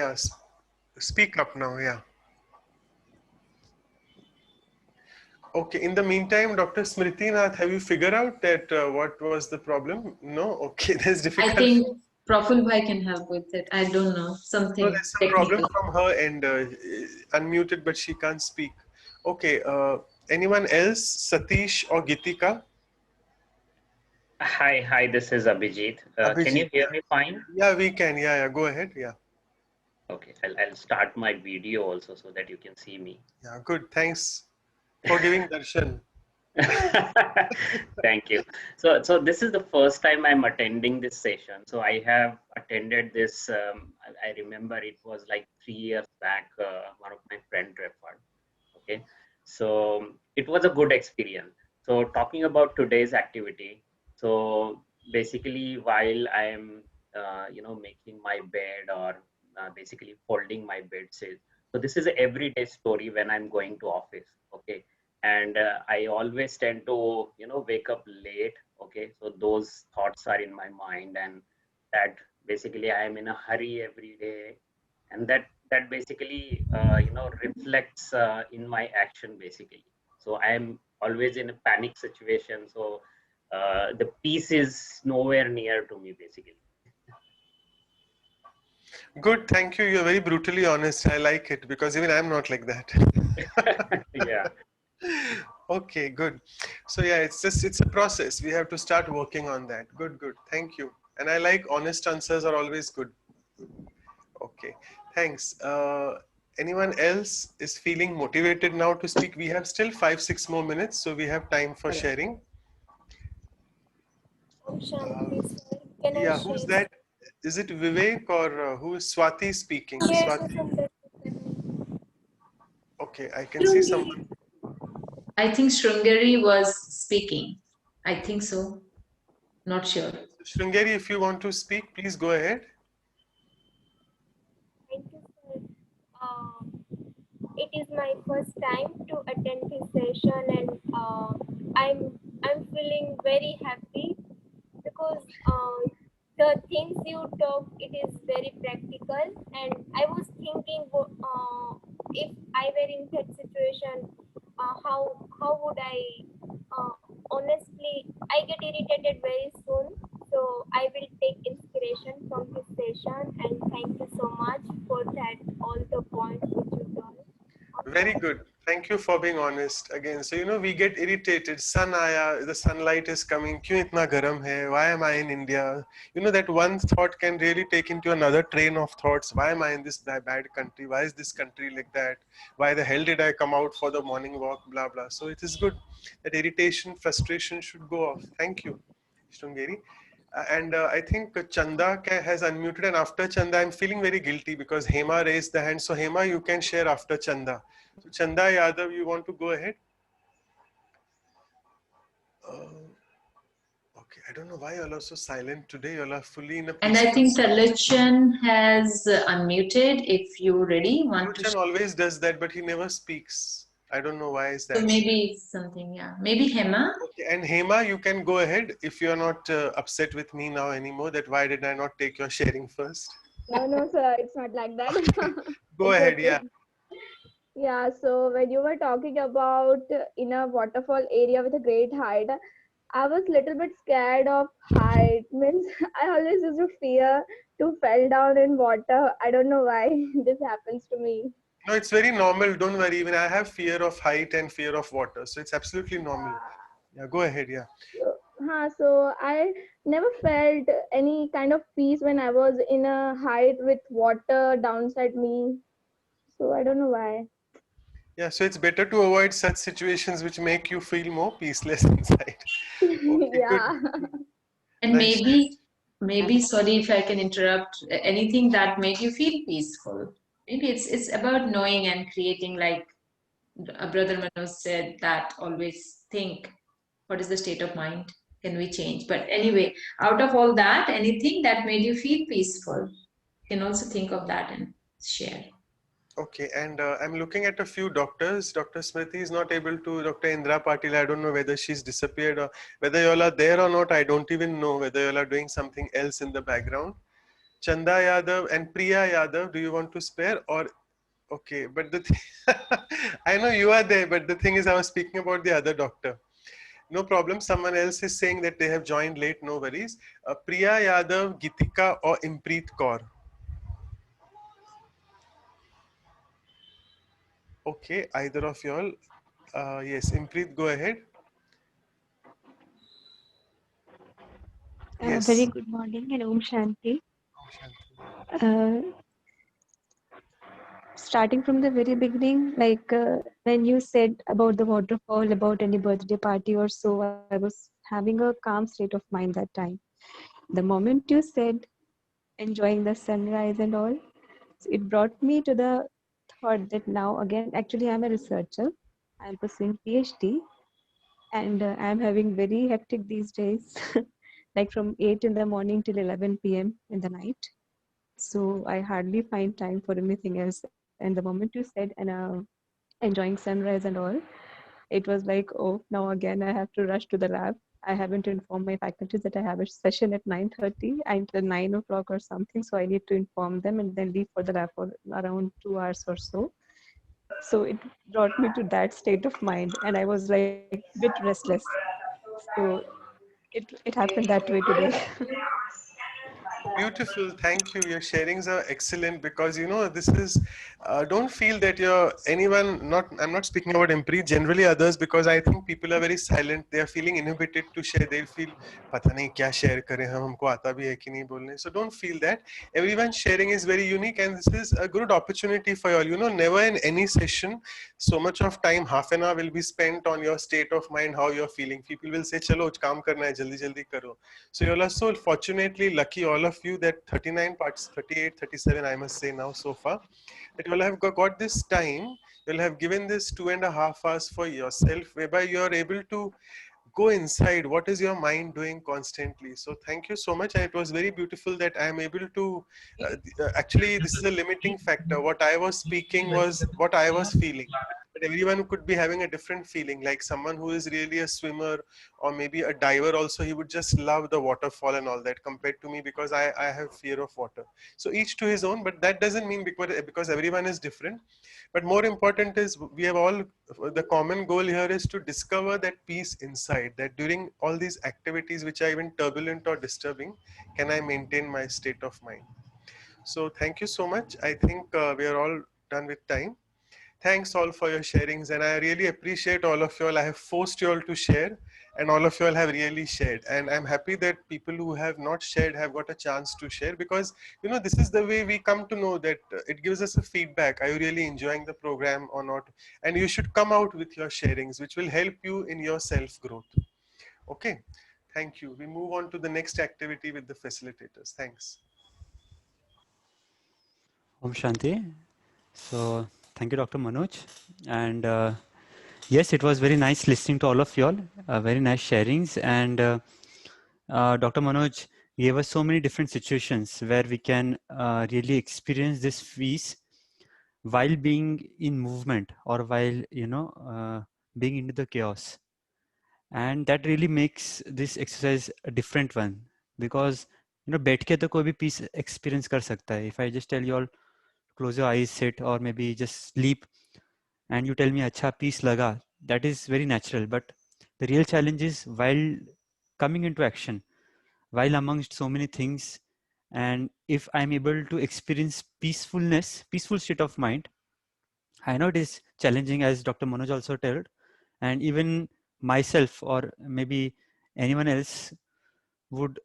speak up now, yeah. Okay, in the meantime, Dr. Smriti Nath, have you figured out that what was the problem? No? Okay, that's difficult. I think Praful Bhai can help with it. I don't know. No, Something there's some technical. problem from her end, unmuted, but she can't speak. Okay, anyone else? Satish or Gitika? Hi, this is Abhijit. Can you Abhijit, hear me fine? Yeah, we can. Yeah, go ahead. Yeah. Okay, I'll start my video also so that you can see me. Yeah, good. Thanks for giving darshan. Thank you. So this is the first time I'm attending this session. So I have attended this. I remember it was like 3 years back. One of my friend referred. Okay, so it was a good experience. So talking about today's activity. So basically, while I am, making my bed or basically folding my bed sheet. So this is an everyday story when I'm going to office. Okay, and I always tend to wake up late. Okay, so those thoughts are in my mind, and that basically I am in a hurry every day, and that basically reflects in my action basically. So I am always in a panic situation, so the peace is nowhere near to me basically. Good, thank you. You're very brutally honest. I like it because even I'm not like that. Yeah. Okay, good. So yeah, it's a process. We have to start working on that. Good, good. Thank you. And I like honest answers are always good. Okay, thanks. Anyone else is feeling motivated now to speak? We have still 5-6 more minutes, so we have time for sharing. Yeah, who's that? Is it Vivek or who is Swati speaking? Swati. Okay, I can see someone. I think Shrungari was speaking. I think so. Not sure. Shrungari, if you want to speak, please go ahead. Thank you, sir. It is my first time to attend this session, and I'm feeling very happy because the things you talk, it is very practical, and I was thinking if I were in that situation, how would I honestly, I get irritated very soon, so I will take inspiration from this session, and thank you so much for that, all the points which you told. Very good. Thank you for being honest again. So, we get irritated. Sun aaya, the sunlight is coming. Kyun itna garam hai? Why am I in India? That one thought can really take into another train of thoughts. Why am I in this bad country? Why is this country like that? Why the hell did I come out for the morning walk? Blah, blah. So it is good. That irritation, frustration should go off. Thank you, Shrungeri. And I think Chanda has unmuted, and after Chanda, I'm feeling very guilty because Hema raised the hand. So Hema, you can share after Chanda. So Chanda Yadav, you want to go ahead? Okay, I don't know why you all are so silent today. You all are fully in a And peaceful I think state. Talochan has unmuted. If you're ready, Talochan always does that, but he never speaks. I don't know why is that. So maybe something, yeah. Maybe Hema. Okay, and Hema, you can go ahead if you're not upset with me now anymore. That why did I not take your sharing first? No, sir, it's not like that. Go It's ahead, okay. yeah. Yeah, so when you were talking about in a waterfall area with a great height, I was little bit scared of height. Means I always used to fear to fall down in water. I don't know why this happens to me. No, it's very normal. Don't worry. Even I have fear of height and fear of water. So it's absolutely normal. Yeah, go ahead. Yeah. So I never felt any kind of peace when I was in a height with water downside me. So I don't know why. Yeah, so it's better to avoid such situations which make you feel more peaceless inside. Okay, good. Yeah. And maybe, sorry if I can interrupt, anything that made you feel peaceful. Maybe it's about knowing and creating, like Brother Manoj said, that always think, what is the state of mind? Can we change? But anyway, out of all that, anything that made you feel peaceful, you can also think of that and share. Okay, and I'm looking at a few doctors. Dr. Smriti is not able to, Dr. Indra Patil, I don't know whether she's disappeared or whether you all are there or not. I don't even know whether you all are doing something else in the background. Chanda Yadav and Priya Yadav, do you want to spare or? Okay, but I know you are there, but the thing is I was speaking about the other doctor. No problem. Someone else is saying that they have joined late. No worries. Priya Yadav, Gitika or Impreet Kaur? Okay, either of y'all. Yes, Impreet, go ahead. Yes. Very good morning and Om Shanti. Om Shanti. Uh, starting from the very beginning, like when you said about the waterfall, about any birthday party or so, I was having a calm state of mind that time. The moment you said enjoying the sunrise and all, so it brought me to the thought that now again, actually, I'm a researcher. I'm pursuing PhD, and I'm having very hectic these days, like from 8 in the morning till 11 p.m. in the night. So I hardly find time for anything else. And the moment you said, and enjoying sunrise and all, it was like, oh, now again I have to rush to the lab. I haven't informed my faculties that I have a session at 9:30 until 9 o'clock or something. So I need to inform them and then leave for the lab for around 2 hours or so. So it brought me to that state of mind, and I was like a bit restless. So it happened that way today. Beautiful, thank you. Your sharings are excellent because this is. Don't feel that you're anyone. Not I'm not speaking about Impri. Generally, others, because I think people are very silent. They are feeling inhibited to share. They feel, "पता नहीं क्या share करें हम हमको आता भी है कि नहीं बोलने." So don't feel that. Everyone's sharing is very unique, and this is a good opportunity for you all. Never in any session, so much of time, half an hour will be spent on your state of mind, how you're feeling. People will say, "चलो काम करना है, जल्दी जल्दी करो." So you all are so fortunately lucky, all of you, that 39 parts, 38, 37, I must say now so far, that you all have got this time. You all have given this 2.5 hours for yourself, whereby you are able to go inside. What is your mind doing constantly? So thank you so much. And it was very beautiful that I am able to, actually, this is a limiting factor. What I was speaking was what I was feeling. But everyone could be having a different feeling, like someone who is really a swimmer or maybe a diver also, he would just love the waterfall and all that, compared to me, because I have fear of water. So each to his own, but that doesn't mean because everyone is different. But more important is, we have all, the common goal here is to discover that peace inside, that during all these activities which are even turbulent or disturbing, can I maintain my state of mind? So thank you so much. I think we are all done with time. Thanks all for your sharings, and I really appreciate all of you all. I have forced you all to share, and all of you all have really shared. And I'm happy that people who have not shared have got a chance to share, because this is the way we come to know that it gives us a feedback. Are you really enjoying the program or not? And you should come out with your sharings, which will help you in your self growth. Okay, thank you. We move on to the next activity with the facilitators. Thanks. Om Shanti. So thank you, Dr. Manoj. And yes, it was very nice listening to all of you all. Very nice sharings. And Dr. Manoj gave us so many different situations where we can really experience this peace while being in movement, or while being into the chaos. And that really makes this exercise a different one, because बैठ के तो कोई भी peace experience कर सकता है. If I just tell you all, close your eyes, sit, or maybe just sleep, and you tell me अच्छा peace लगा, that is very natural. But the real challenge is while coming into action, while amongst so many things, and if I'm able to experience peacefulness, peaceful state of mind. I know it is challenging, as Dr. Manoj also told, and even myself or maybe anyone else would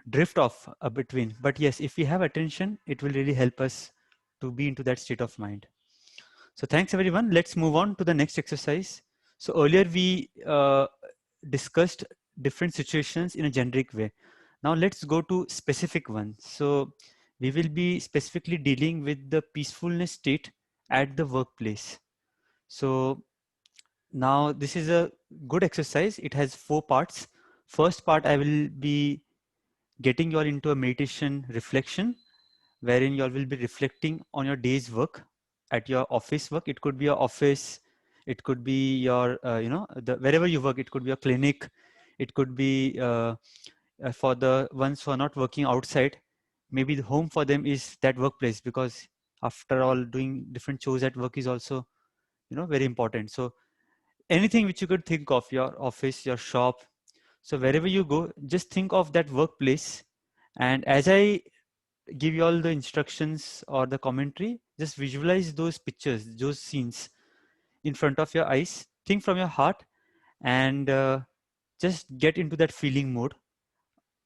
drift off between. But yes, if we have attention, it will really help us to be into that state of mind. So thanks everyone. Let's move on to the next exercise. So earlier we discussed different situations in a generic way. Now let's go to specific ones. So we will be specifically dealing with the peacefulness state at the workplace. So now this is a good exercise. It has 4 parts. First part, I will be getting you all into a meditation reflection, wherein you all will be reflecting on your day's work at your office work. It could be your office, it could be your wherever you work. It could be your clinic, it could be for the ones who are not working outside, maybe the home for them is that workplace, because after all, doing different chores at work is also very important. So anything which you could think of, your office, your shop, so wherever you go, just think of that workplace. And as I give you all the instructions or the commentary, just visualize those pictures, those scenes in front of your eyes. Think from your heart, and just get into that feeling mode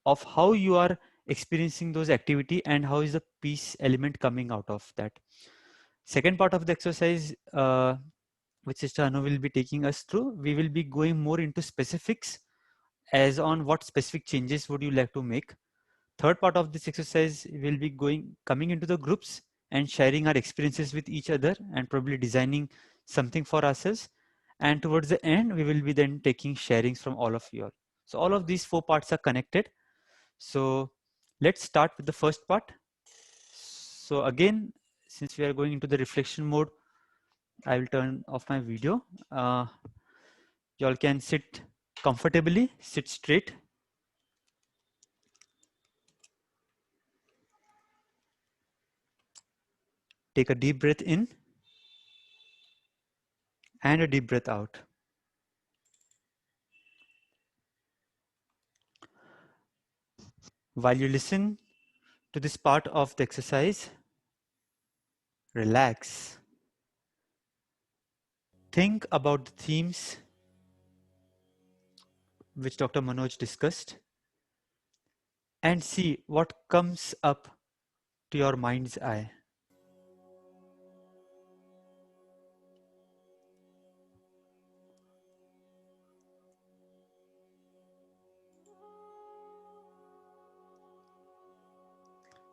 of how you are experiencing those activity, and how is the peace element coming out of that. Second part of the exercise, which Sister Anu will be taking us through, we will be going more into specifics as on what specific changes would you like to make. Third part of this exercise will be coming into the groups and sharing our experiences with each other and probably designing something for ourselves. And towards the end, we will be then taking sharings from all of you all. So all of these 4 parts are connected. So let's start with the first part. So again, since we are going into the reflection mode, I will turn off my video. You all can sit comfortably, sit straight. Take a deep breath in and a deep breath out. While you listen to this part of the exercise, relax. Think about the themes which Dr. Manoj discussed and see what comes up to your mind's eye.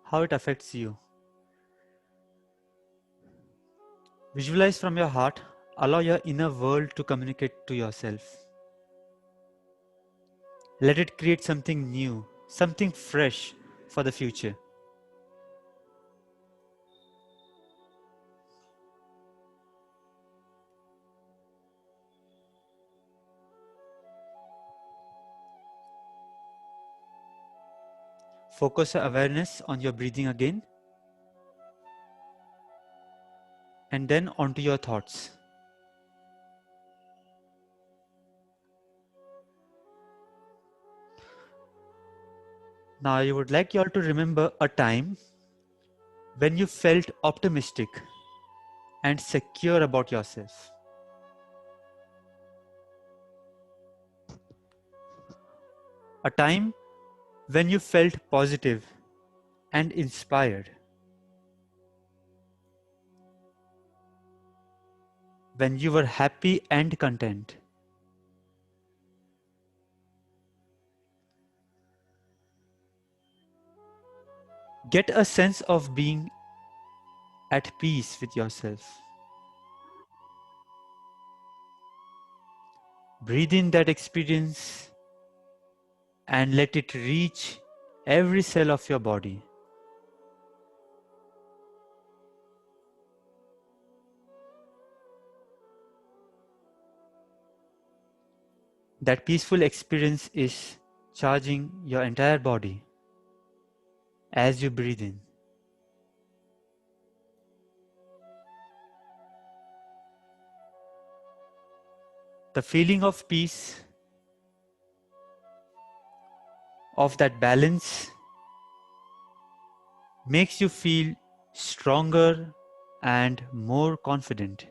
How it affects you. Visualize from your heart, allow your inner world to communicate to yourself. Let it create something new, something fresh for the future. Focus your awareness on your breathing again, and then onto your thoughts. Now I would like you all to remember a time when you felt optimistic and secure about yourself. A time when you felt positive and inspired. When you were happy and content. Get a sense of being at peace with yourself. Breathe in that experience and let it reach every cell of your body. That peaceful experience is charging your entire body as you breathe in. The feeling of peace, of that balance, makes you feel stronger and more confident.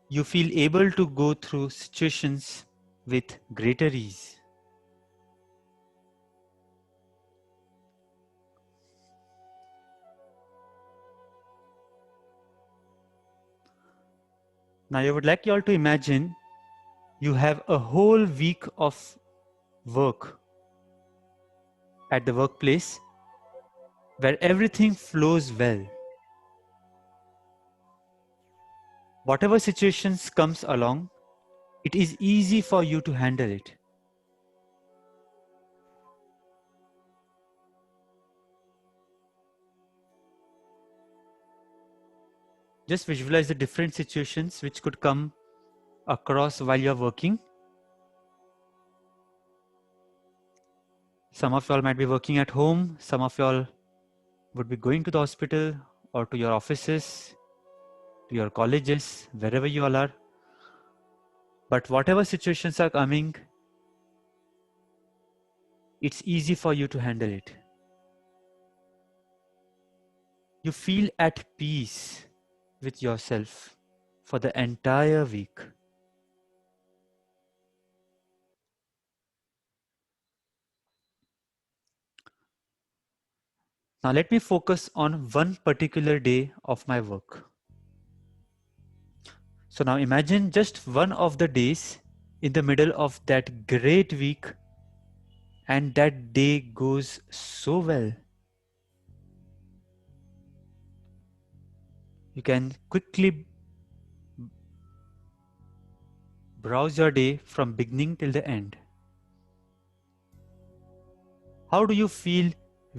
You feel able to go through situations with greater ease. Now I would like you all to imagine you have a whole week of work at the workplace where everything flows well. Whatever situations comes along, it is easy for you to handle it. Just visualize the different situations which could come across while you're working. Some of y'all might be working at home, some of y'all would be going to the hospital or to your offices, to your colleges, wherever you all are. But whatever situations are coming, it's easy for you to handle it. You feel at peace with yourself. for the entire week. Now let me focus on one particular day of my work. So now imagine just one of the days in the middle of that great week, and that day goes so well. You can quickly browse your day from beginning till the end. How do you feel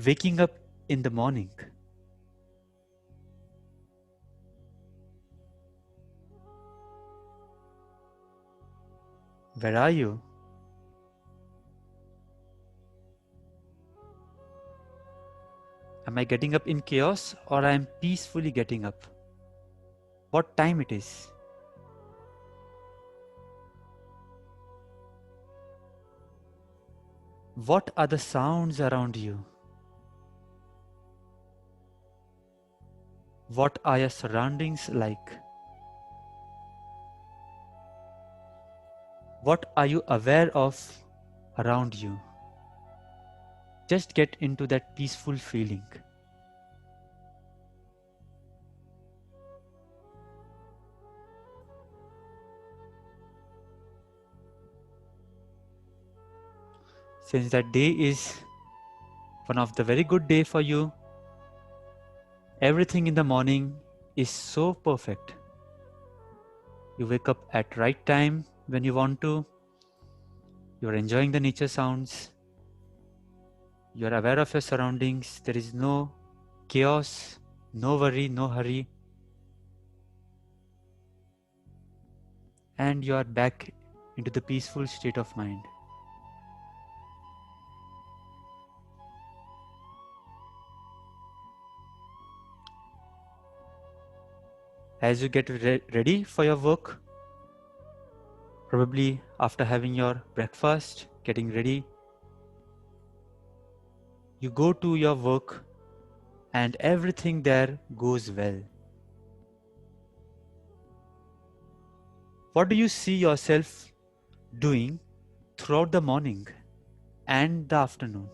waking up in the morning? Where are you? Am I getting up in chaos, or I am peacefully getting up? What time it is? What are the sounds around you? What are your surroundings like? What are you aware of around you? Just get into that peaceful feeling. Since that day is one of the very good day for you, everything in the morning is so perfect. You wake up at right time when you want to. You're enjoying the nature sounds. You're aware of your surroundings. There is no chaos, no worry, no hurry. And you are back into the peaceful state of mind. As you get ready for your work, probably after having your breakfast, getting ready, you go to your work and everything there goes well. What do you see yourself doing throughout the morning and the afternoon?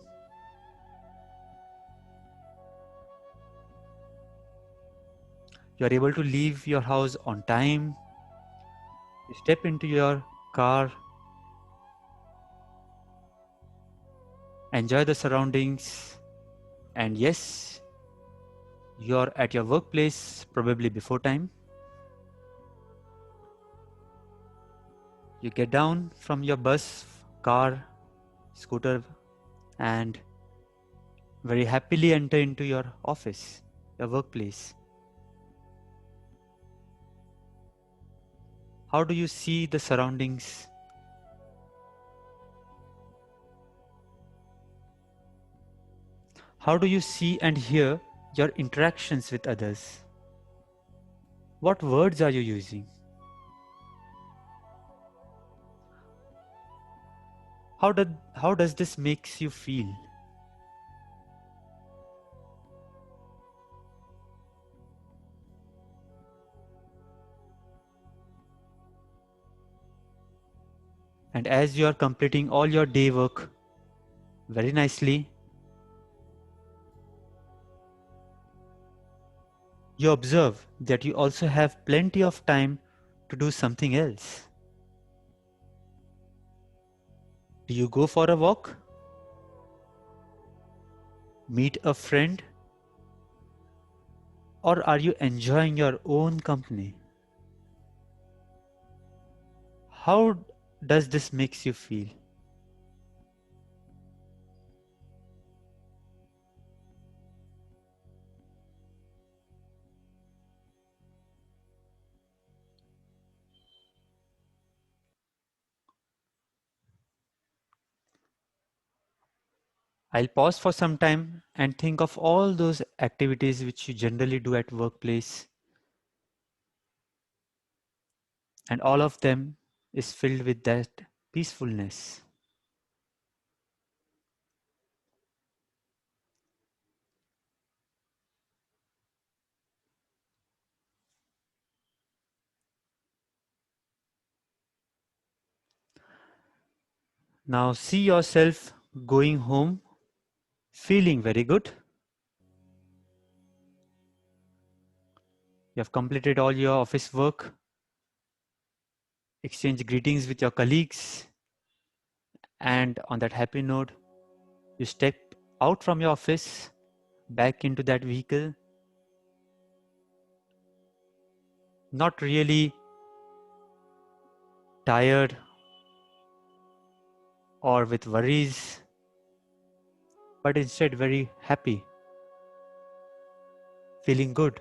You are able to leave your house on time. You step into your car, enjoy the surroundings, and yes, you're at your workplace probably before time. You get down from your bus, car, scooter, and very happily enter into your office, your workplace. How do you see the surroundings? How do you see and hear your interactions with others? What words are you using? How does this makes you feel? And as you are completing all your day work very nicely, you observe that you also have plenty of time to do something else. Do you go for a walk? Meet a friend? Or are you enjoying your own company? How does this makes you feel? I'll pause for some time and think of all those activities which you generally do at workplace, and all of them is filled with that peacefulness. Now see yourself going home feeling very good. You have completed all your office work, exchange greetings with your colleagues, and on that happy note, you step out from your office, back into that vehicle, not really tired or with worries, but instead very happy, feeling good.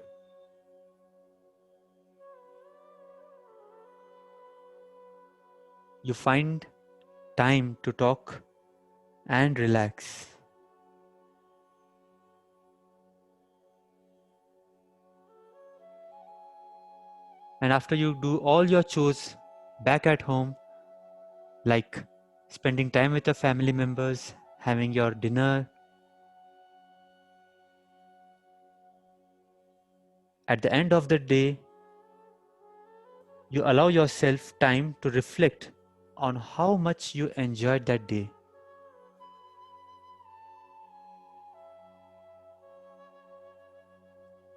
You find time to talk and relax. And after you do all your chores back at home, like spending time with your family members, having your dinner, at the end of the day, you allow yourself time to reflect on how much you enjoyed that day.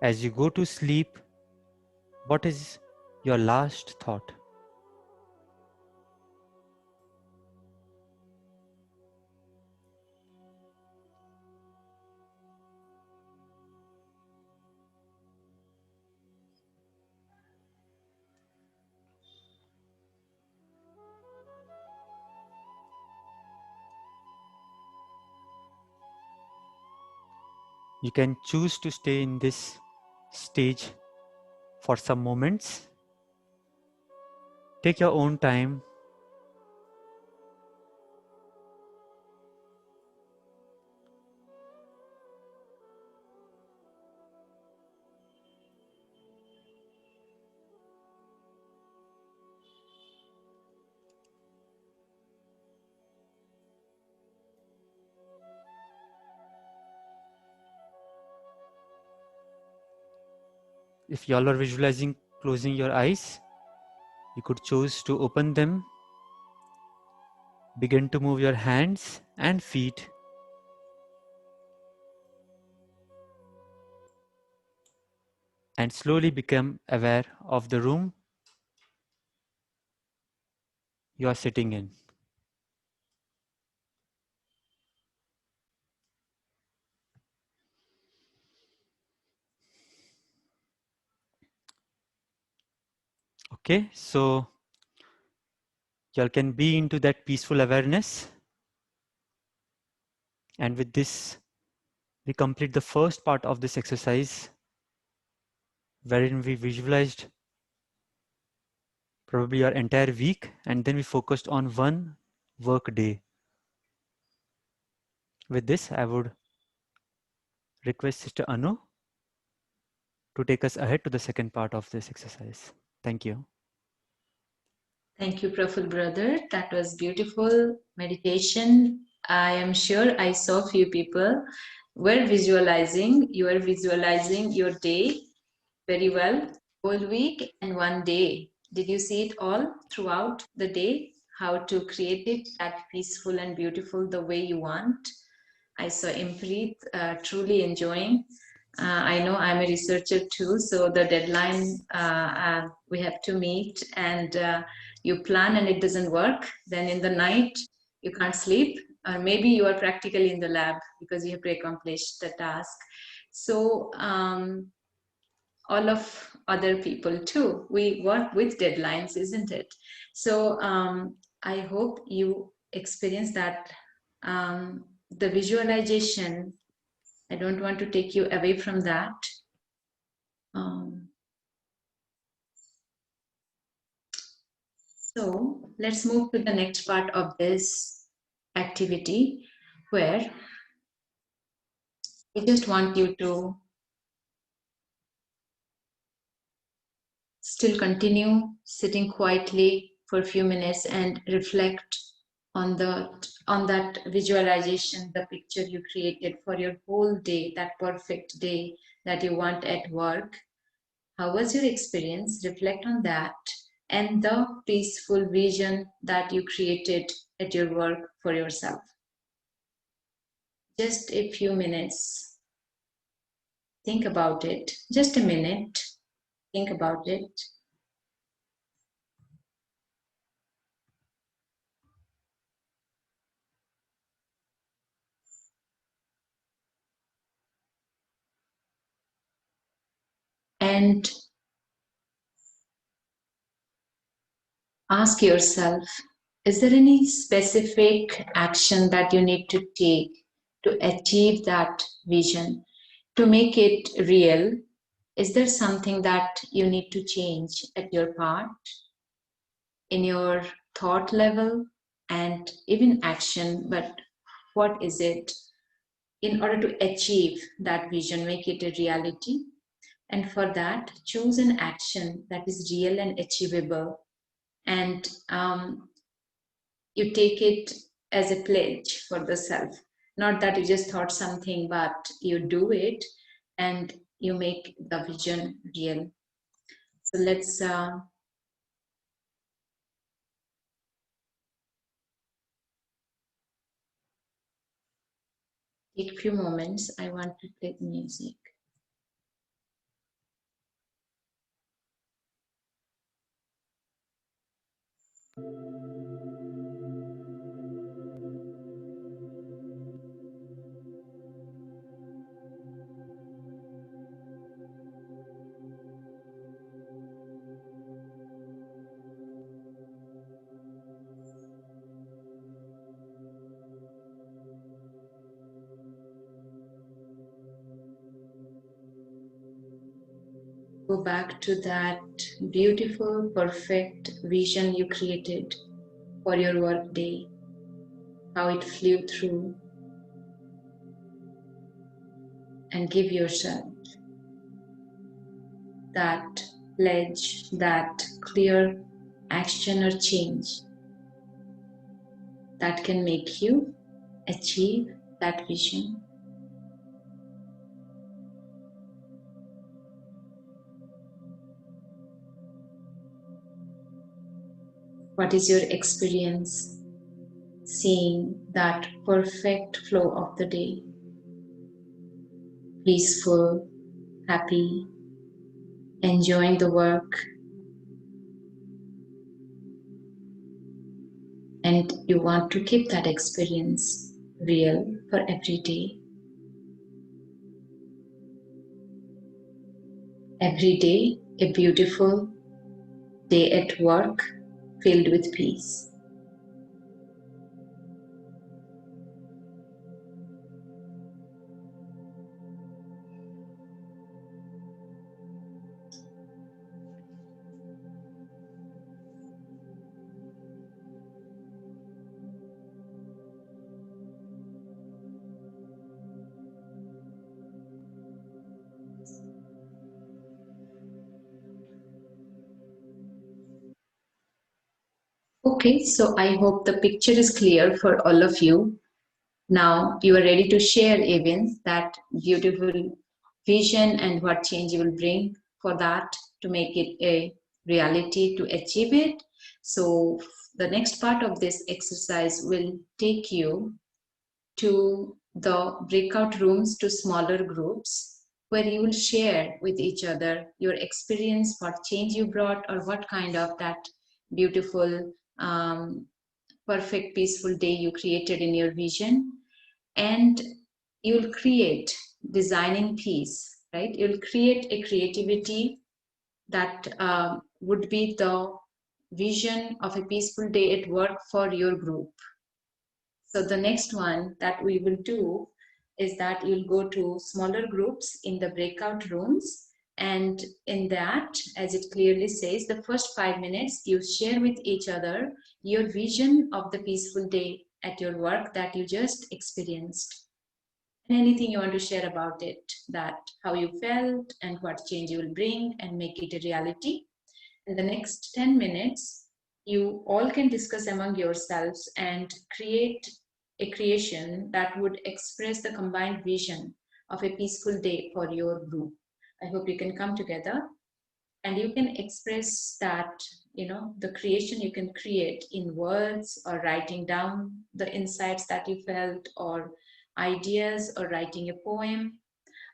As you go to sleep, what is your last thought? You can choose to stay in this stage for some moments. Take your own time. If you all are visualizing closing your eyes, you could choose to open them. Begin to move your hands and feet. And slowly become aware of the room you are sitting in. Okay, so you can be into that peaceful awareness. And with this, we complete the first part of this exercise, wherein we visualized probably your entire week, and then we focused on one work day. With this, I would request Sister Anu to take us ahead to the second part of this exercise. Thank you. Thank you, Praful brother. That was beautiful meditation. I am sure I saw few people were visualizing. You are visualizing your day very well, whole week and one day. Did you see it all throughout the day? How to create it that peaceful and beautiful the way you want? I saw Impreet truly enjoying. I know I'm a researcher too, so the deadline we have to meet, and you plan and it doesn't work. Then in the night you can't sleep, or maybe you are practically in the lab because you have to accomplish the task. So all of other people too, we work with deadlines, isn't it? So I hope you experience that. The visualization, I don't want to take you away from that. So let's move to the next part of this activity, where I just want you to still continue sitting quietly for a few minutes and reflect on that visualization, the picture you created for your whole day, that perfect day that you want at work. How was your experience? Reflect on that. and the peaceful vision that you created at your work for yourself. Just a few minutes. Think about it. Just a minute. Think about it. And ask yourself, is there any specific action that you need to take to achieve that vision, to make it real? Is there something that you need to change at your part, in your thought level, and even action? But what is it in order to achieve that vision, make it a reality? And for that, choose an action that is real and achievable, and you take it as a pledge for the self. Not that you just thought something, but you do it and you make the vision real. So let's take a few moments. I want to play music. Go back to that beautiful, perfect vision you created for your work day, how it flew through, and give yourself that pledge, that clear action or change that can make you achieve that vision. What is your experience seeing that perfect flow of the day? Peaceful, happy, enjoying the work, and you want to keep that experience real for every day. Every day, a beautiful day at work filled with peace. Okay, so I hope the picture is clear for all of you. Now you are ready to share even that beautiful vision and what change you will bring for that to make it a reality, to achieve it. So the next part of this exercise will take you to the breakout rooms, to smaller groups, where you will share with each other your experience, what change you brought, or what kind of that beautiful perfect peaceful day you created in your vision. And you'll create designing peace, right? You'll create a creativity that would be the vision of a peaceful day at work for your group. So the next one that we will do is that you'll go to smaller groups in the breakout rooms, and in that, as it clearly says, the first 5 minutes you share with each other your vision of the peaceful day at your work that you just experienced. And anything you want to share about it, that how you felt and what change you will bring and make it a reality. In the next 10 minutes, you all can discuss among yourselves and create a creation that would express the combined vision of a peaceful day for your group. I hope you can come together and you can express that the creation you can create in words, or writing down the insights that you felt, or ideas, or writing a poem,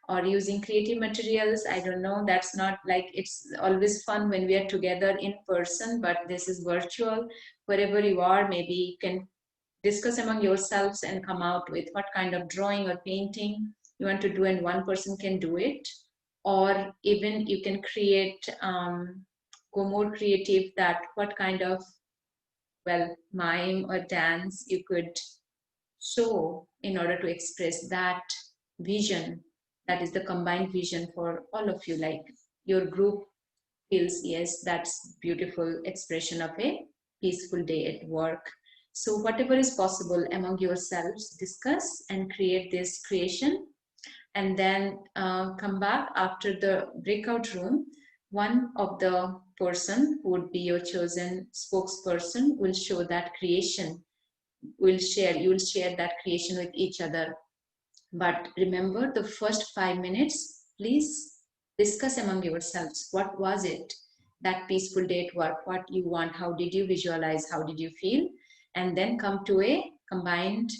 or using creative materials. I don't know, that's not like, it's always fun when we are together in person, but this is virtual. Wherever you are, maybe you can discuss among yourselves and come out with what kind of drawing or painting you want to do, and one person can do it. Or even you can create, go more creative, that what kind of, well, mime or dance you could show in order to express that vision. That is the combined vision for all of you, like your group feels, yes, that's beautiful expression of a peaceful day at work. So whatever is possible among yourselves, discuss and create this creation, and then come back after the breakout room. One of the person who would be your chosen spokesperson will show that creation, you will share that creation with each other. But remember, the first 5 minutes, please discuss among yourselves. What was it? That peaceful day at work, what you want, how did you visualize, how did you feel? And then come to a combined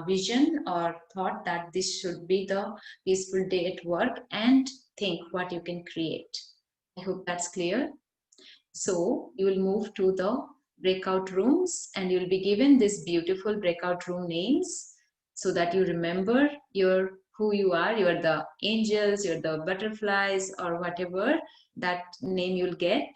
vision or thought that this should be the peaceful day at work, and think what you can create. I hope that's clear. So you will move to the breakout rooms, and you'll be given these beautiful breakout room names, so that you remember who you are. You are the angels, you're the butterflies, or whatever that name you'll get,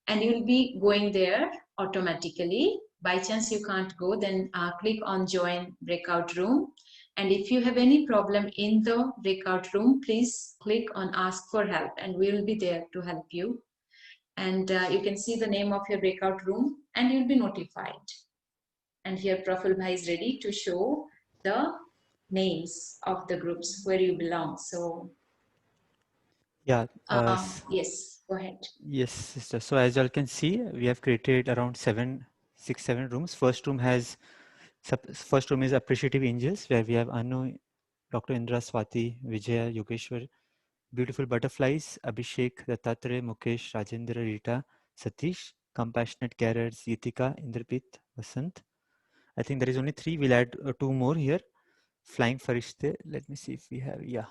and you'll be going there automatically. By chance you can't go, then click on join breakout room. And if you have any problem in the breakout room, please click on ask for help, and we will be there to help you. And you can see the name of your breakout room, and you'll be notified. And here Praful Bhai is ready to show the names of the groups where you belong. So Yeah. yes, go ahead. Yes, sister. So as you all can see, we have created around 7 rooms. First room is appreciative angels, where we have Anu, Dr. Indra, Swati, Vijaya, Yogeshwar, beautiful butterflies, Abhishek, Dattatreya, Mukesh, Rajendra, Rita, Satish, compassionate carers, Yitika, Indrapit, Vasant. I think there is only 3. We'll add 2 more here. Flying Farishte. Let me see if we have, yeah.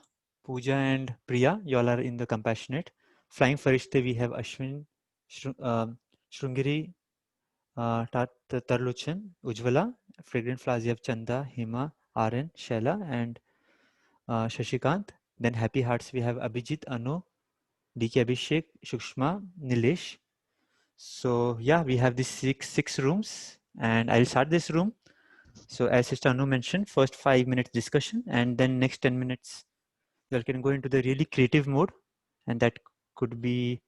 Pooja and Priya, you all are in the compassionate. Flying Farishte, we have Ashwin, Shrungiri, Tarlochan, Ujvala. Fragrant Flowers, you have Chanda, Hima, Aren, Shaila, and Shashikant. Then Happy Hearts, we have Abhijit, Anu, DK Abhishek, Shukshma, Nilesh. So yeah, we have these six rooms, and I'll start this room. So as Sister Anu mentioned, first 5 minutes discussion, and then next 10 minutes, you can go into the really creative mode, and that could be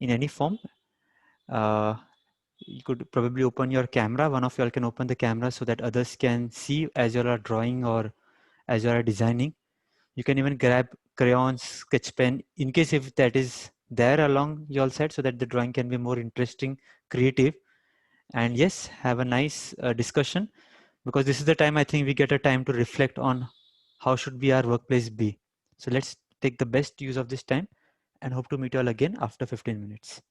in any form. You could probably open your camera. One of you all can open the camera so that others can see as you are drawing or as you are designing. You can even grab crayons, sketch pen, in case if that is there along your side, so that the drawing can be more interesting, creative, and yes, have a nice discussion, because this is the time I think we get a time to reflect on how should be our workplace be. So let's take the best use of this time, and hope to meet you all again after 15 minutes.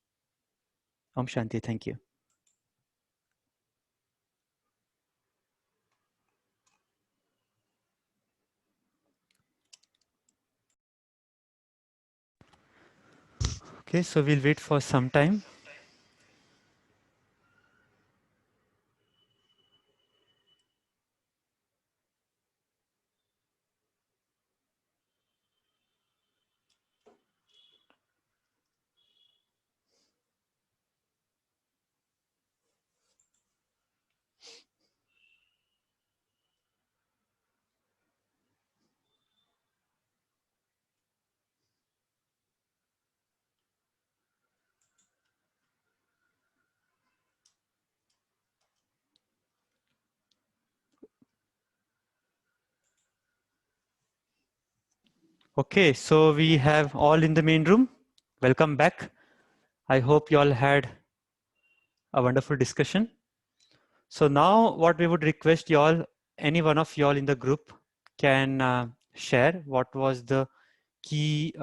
Om Shanti. Thank you. Okay, so we'll wait for some time. Okay, so we have all in the main room. Welcome back. I hope you all had a wonderful discussion. So now what we would request you all, any one of you all in the group can share what was the key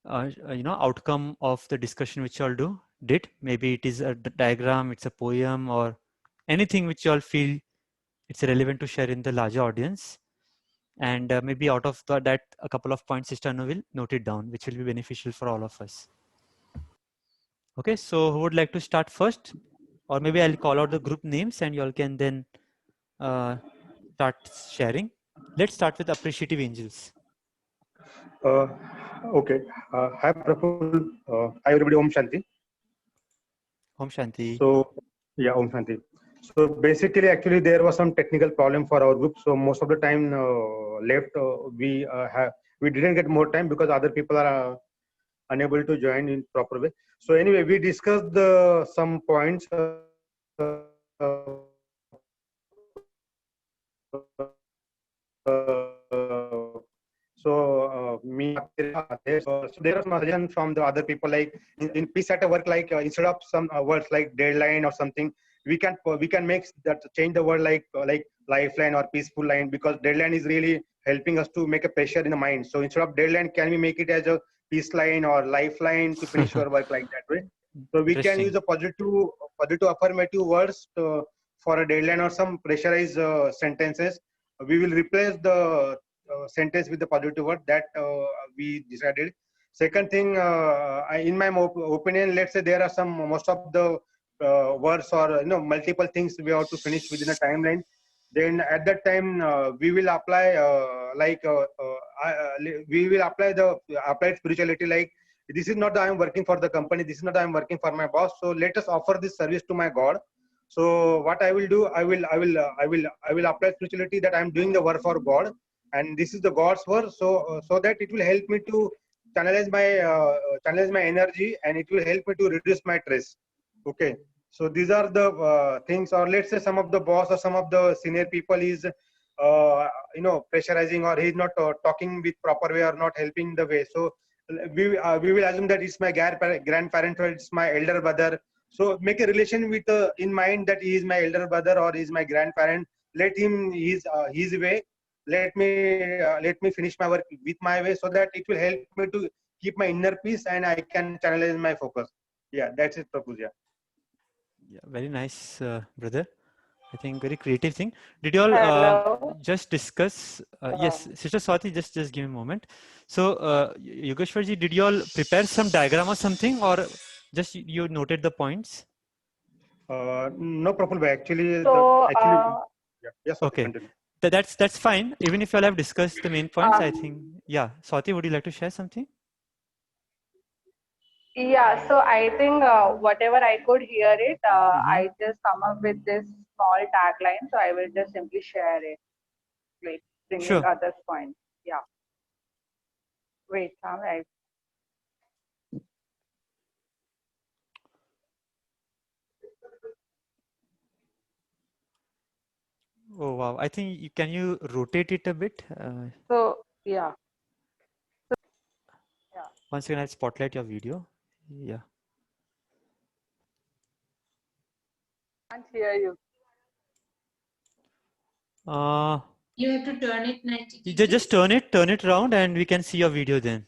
outcome of the discussion which you all do. did. Maybe it is a diagram, it's a poem, or anything which you all feel it's relevant to share in the larger audience. And maybe out of that, a couple of points Sister Anu will note it down, which will be beneficial for all of us. Okay, so who would like to start first? Or maybe I'll call out the group names and you all can then start sharing. Let's start with appreciative angels. Okay. Hi, Praful. Hi, everybody. Om Shanti. Om Shanti. So, yeah, Om Shanti. So basically, actually, there was some technical problem for our group. So most of the time left, we didn't get more time because other people are unable to join in proper way. So anyway, we discussed some points. Me, so there are some suggestions from the other people, like in peace at a work, like instead of some words like deadline or something, we can make that, change the word like lifeline or peaceful line, because deadline is really helping us to make a pressure in the mind. So instead of deadline, can we make it as a peace line or lifeline to finish your work like that way? So we can use a positive affirmative words for a deadline or some pressurized sentences. We will replace the sentence with the positive word that we decided. Second thing, in my opinion, let's say there are some most of the words or multiple things we have to finish within a timeline. Then at that time we will apply we will apply the applied spirituality, like this is not that I am working for the company, this is not that I am working for my boss, so let us offer this service to my God. So what I will do, I will apply spirituality that I am doing the work for God, and this is the God's work. So that it will help me to channelize my energy, and it will help me to reduce my stress. Okay. So these are the things. Or let's say some of the boss or some of the senior people is pressurizing, or he's not talking with proper way or not helping the way. So we will assume that it's my grandparent or it's my elder brother. So make a relation with in mind that he is my elder brother or he is my grandparent. Let him his way. Let me finish my work with my way, so that it will help me to keep my inner peace and I can channelize my focus. Yeah, that's it, Prabhu. Yeah. Yeah, very nice, brother. I think very creative thing. Did you all just discuss? Yes, Sister Swati, just give me a moment. So, Yogeshwarji, did you all prepare some diagram or something, or just you noted the points? No problem. Actually, yes. Okay, continue. that's fine. Even if you all have discussed the main points, I think, yeah. Swati, would you like to share something? Yeah, so I think whatever I could hear it, I just come up with this small tagline. So I will just simply share it, like bringing others' points. Yeah. Wait, all right. Oh wow! I think can you rotate it a bit? So yeah. Once again, I'll spotlight your video. Yeah. Can't hear you. You have to turn it 90 degrees. Just turn it around, and we can see your video then.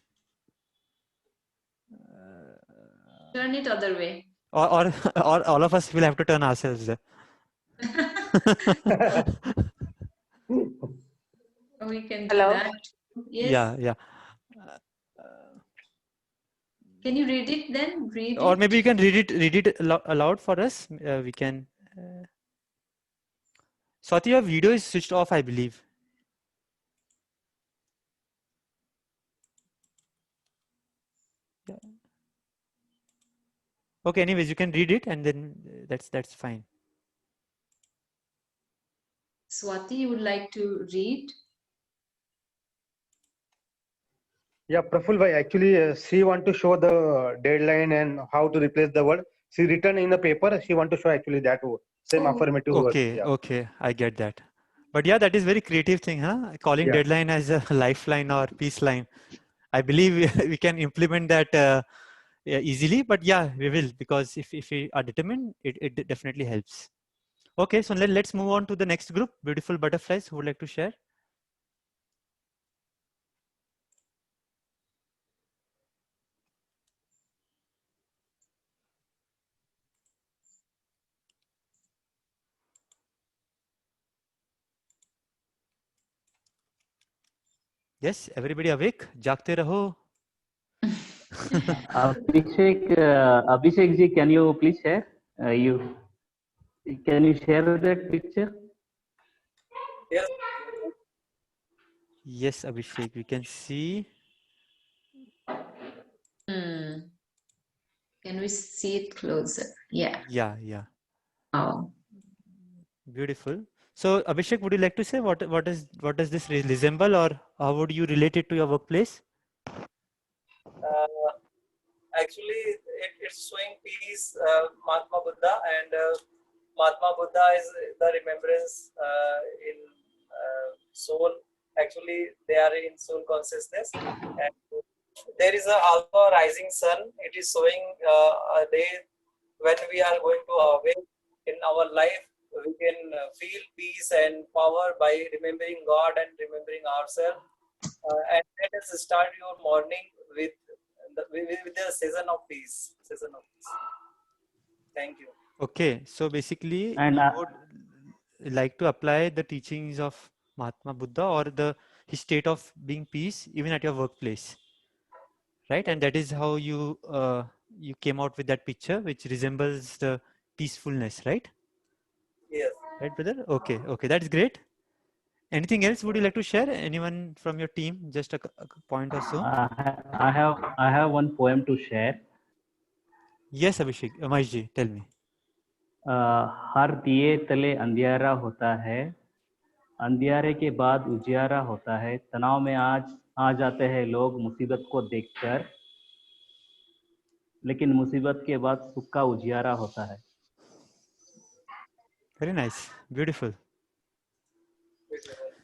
Turn it other way. Or all of us will have to turn ourselves there. We can do that. Yes. Yeah. Can you read it then? Read or it. Maybe you can read it aloud for us. We can. Swati, your video is switched off, I believe. Yeah. Okay. Anyways, you can read it, and then that's fine. Swati, you would like to read? Yeah, Praful bhai, actually she want to show the deadline and how to replace the word. She written in the paper, she want to show actually that same affirmative word. Yeah. Okay, I get that. But yeah, that is very creative thing, huh? Calling deadline as a lifeline or peace line. I believe we can implement that easily, but yeah, we will, because if we are determined, it definitely helps. Okay, so let's move on to the next group. Beautiful butterflies, who would like to share? Yes, everybody awake? Jagte raho. Abhishek ji, can you please share? Can you share that picture? Yes. Yes, Abhishek, we can see. Can we see it closer? Yeah. Yeah. Oh. Beautiful. So, Abhishek, would you like to say what does this resemble, or how would you relate it to your workplace? Actually, it's showing peace, Mahatma Buddha, and Mahatma Buddha is the remembrance in soul. Actually, they are in soul consciousness, and there is also a rising sun. It is showing a day when we are going to awake in our life. We can feel peace and power by remembering God and remembering ourselves. And let us start your morning with the season of peace. Season of peace. Thank you. Okay, so basically, And you would like to apply the teachings of Mahatma Buddha or his state of being peace even at your workplace, right? And that is how you came out with that picture, which resembles the peacefulness, right? Yes. Right, brother? Okay, that's great. Anything else would you like to share? Anyone from your team? Just a point or so? I have one poem to share. Yes, Abhishek. Amashji, tell me. हर दिए तले अंधियारा होता है, अंधियारे के बाद उजियारा होता है, तनाव में आज आ जाते हैं लोग मुसीबत को देखकर, लेकिन मुसीबत के बाद सुख का उजियारा होता है. Very nice. Beautiful.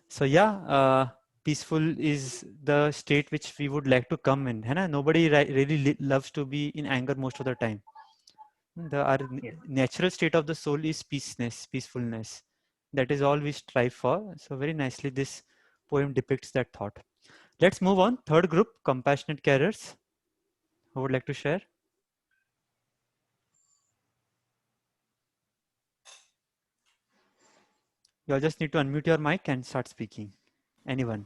So yeah, peaceful is the state which we would like to come in. है ना? Nobody really loves to be in anger most of the time. Our natural state of the soul is peacefulness. That is all we strive for. So very nicely this poem depicts that thought. Let's move on. Third group, compassionate carers. Who would like to share? You all just need to unmute your mic and start speaking. Anyone?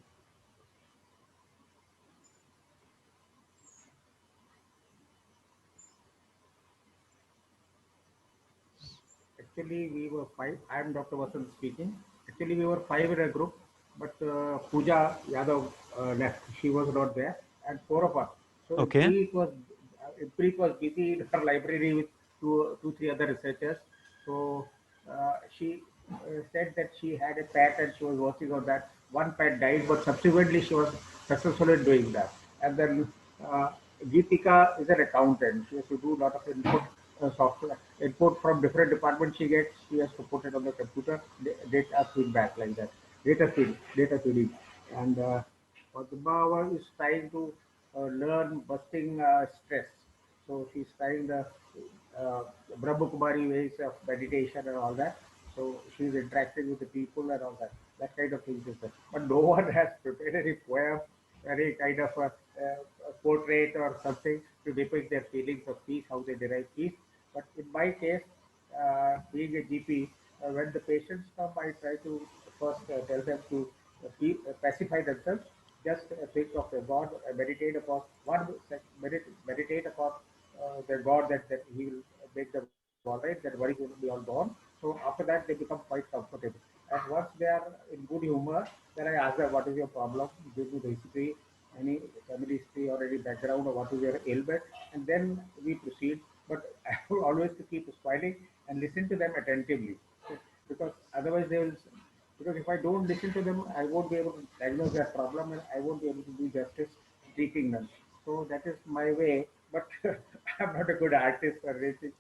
Actually, we were five. I am Dr. Vasan speaking. Actually, we were five in a group, but Pooja Yadav left. She was not there, and four of us. So Okay. Preet was busy in her library with three other researchers. So she said that she had a pet and she was working on that. One pet died, but subsequently she was successful in doing that. And then Geetika is an accountant. She has to do a lot of input software input from different departments she gets. She has to put it on the computer, data feedback like that, data feeding. And Padmawa is trying to learn busting stress. So she's trying the Brahma Kumari ways of meditation and all that. So she's interacting with the people and all that. That kind of things is there. But no one has prepared any poem, any kind of a portrait or something to depict their feelings of peace, how they derive peace. But in my case, being a GP, when the patients come, I try to first tell them to pacify themselves. Just think of a God, meditate upon one, meditate upon their God that He will make them all right, that worry will be all gone. So after that, they become quite comfortable. And once they are in good humor, then I ask them, "What is your problem? Give me the history, any family history or any background, or what is your ailment," and then we proceed. But I will always to keep smiling and listen to them attentively, because otherwise they will. Because if I don't listen to them, I won't be able to diagnose their problem, and I won't be able to do justice treating them. So that is my way. But I'm not a good artist or anything.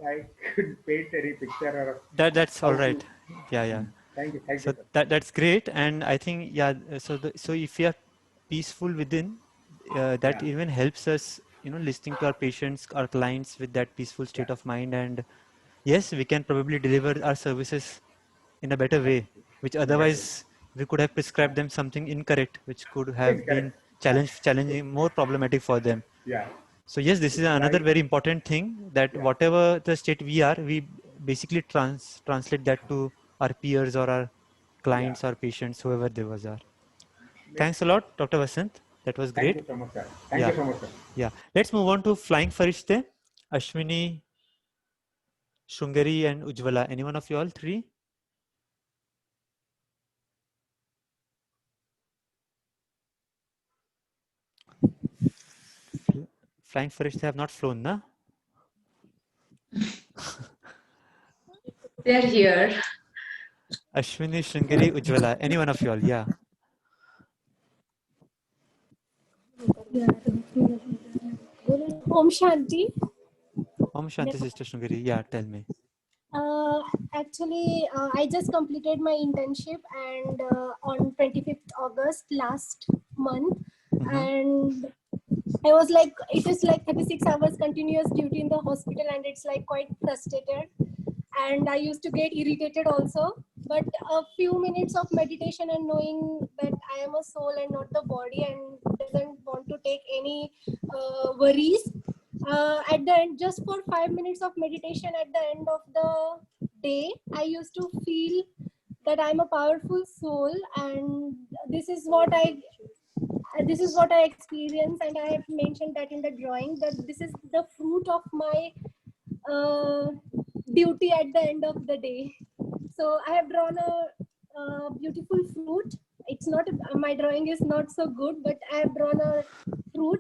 I couldn't paint any picture or That's all how right. to. Yeah. Thank you, So sir. that's great, and I think so if we are peaceful within, that Yeah. even helps us, listening to our patients, our clients with that peaceful Yeah. state of mind, and yes, we can probably deliver our services in a better way, which Exactly. otherwise we could have prescribed them something incorrect, which could have been Incorrect. Yeah. challenging, more problematic for them. Yeah. So yes, this is another Like, very important thing, that yeah. whatever the state we are, we basically translate that to our peers or our Yeah. clients or patients, whoever they was are. Thanks a lot, Dr. Vasant. That was great. Thank you so much, sir. Thank you so much, sir. Yeah. Let's move on to flying farishte. Ashwini, Shungari, and Ujjwala. Any one of you all three? Flying farishte have not flown, na? They're here. Ashwini, Shungari, Ujjwala. Any one of you all? Yeah. Om Shanti. Om Shanti, Sister Shungari. Yeah, tell me. Actually, I just completed my internship and on 25th August last month, and I was like, it is like 36 hours continuous duty in the hospital, and it's like quite frustrated. And I used to get irritated also. But a few minutes of meditation and knowing that I am a soul and not the body, and doesn't want to take any worries. At the end, just for 5 minutes of meditation at the end of the day, I used to feel that I'm a powerful soul, and this is what I experience, and I have mentioned that in the drawing, that this is the fruit of my duty at the end of the day. So I have drawn a beautiful fruit. It's not my drawing is not so good, but I have drawn a fruit,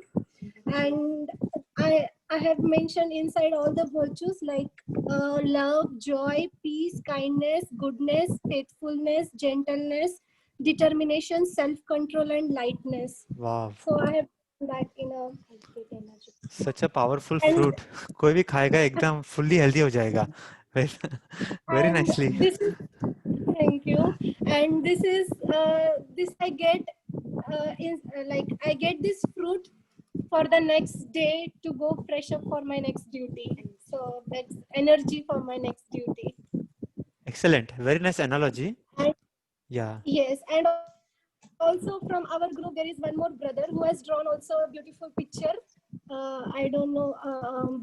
and I have mentioned inside all the virtues like love, joy, peace, kindness, goodness, faithfulness, gentleness, determination, self-control, and lightness. Wow. So I have that in a Such a powerful fruit. कोई भी खाएगा एकदम fully healthy हो जाएगा. Very nicely. This is, thank you. And this is this I get like I get this fruit for the next day to go fresh up for my next duty. So that's energy for my next duty. Excellent. Very nice analogy. And Yeah. yes, and also from our group there is one more brother who has drawn also a beautiful picture. I don't know,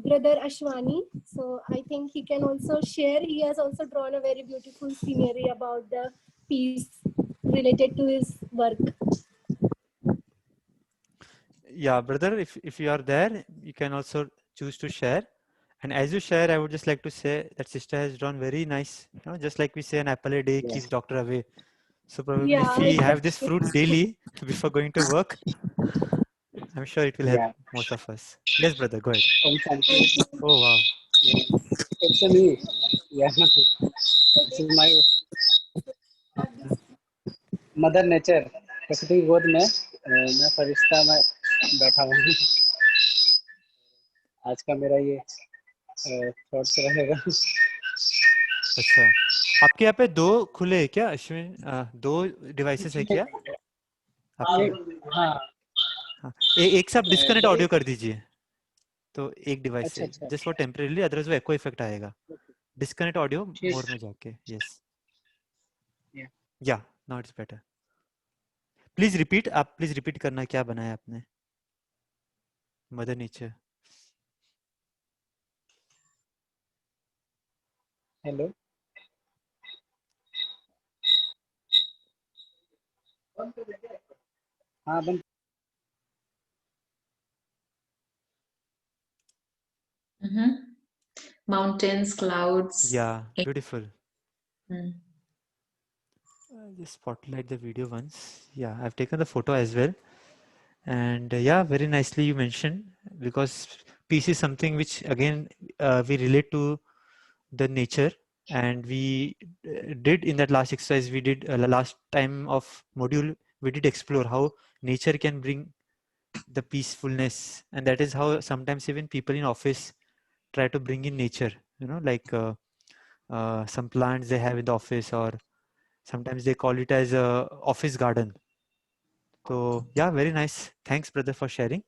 brother Ashwani. So I think he can also share. He has also drawn a very beautiful scenery about the peace related to his work. Yeah, brother, if you are there, you can also choose to share. And as you share, I would just like to say that sister has drawn very nice, just like we say an apple a day keeps doctor away. So probably if we have this fruit daily before going to work, I'm sure it will help most of us. Yes, brother, go ahead. Oh, wow. It's a me. Yeah. This is my mother nature. प्रकृति की गोद में मैं फरिश्ता में बैठा हूँ. आज का मेरा ये थॉट्स रहेगा. अच्छा, आपके यहाँ पे दो खुले हैं क्या अश्विन? दो डिवाइसेस है क्या आपके? हाँ, एक से आप डिस्कनेक्ट ऑडियो कर दीजिए तो एक डिवाइस से जस्ट फॉर टेम्परेरी, अदरवाइज वो एको इफेक्ट आएगा. डिस्कनेक्ट ऑडियो मोड में जाके. यस, या now it's better. Please repeat, आप प्लीज रिपीट करना क्या बनाया आपने. Mother nature. हेलो. हाँ बन. Mountains, clouds. Yeah, beautiful. Just spotlight the video once. Yeah, I've taken the photo as well. And yeah, very nicely you mentioned, because peace is something which again we relate to the nature, and we did in that last exercise, we did last time of module, we did explore how nature can bring the peacefulness, and that is how sometimes even people in office try to bring in nature, like some plants they have in the office, or sometimes they call it as a office garden. So yeah, very nice. Thanks, brother, for sharing.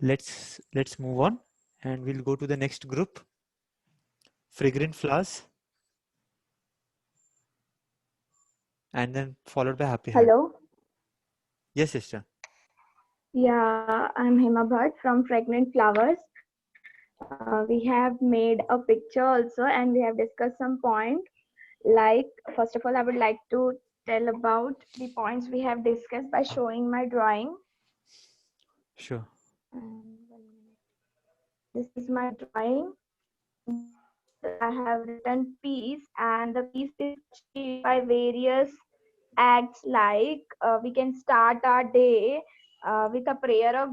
Let's move on, and we'll go to the next group. Fragrant flowers, and then followed by happy heart. Hello. Yes, sister. Yeah, I'm Hema Bhatt from Fragrant Flowers. We have made a picture also, and we have discussed some point. Like, first of all, I would like to tell about the points we have discussed by showing my drawing. Sure. This is my drawing. I have written peace, and the peace is achieved by various acts like we can start our day with a prayer of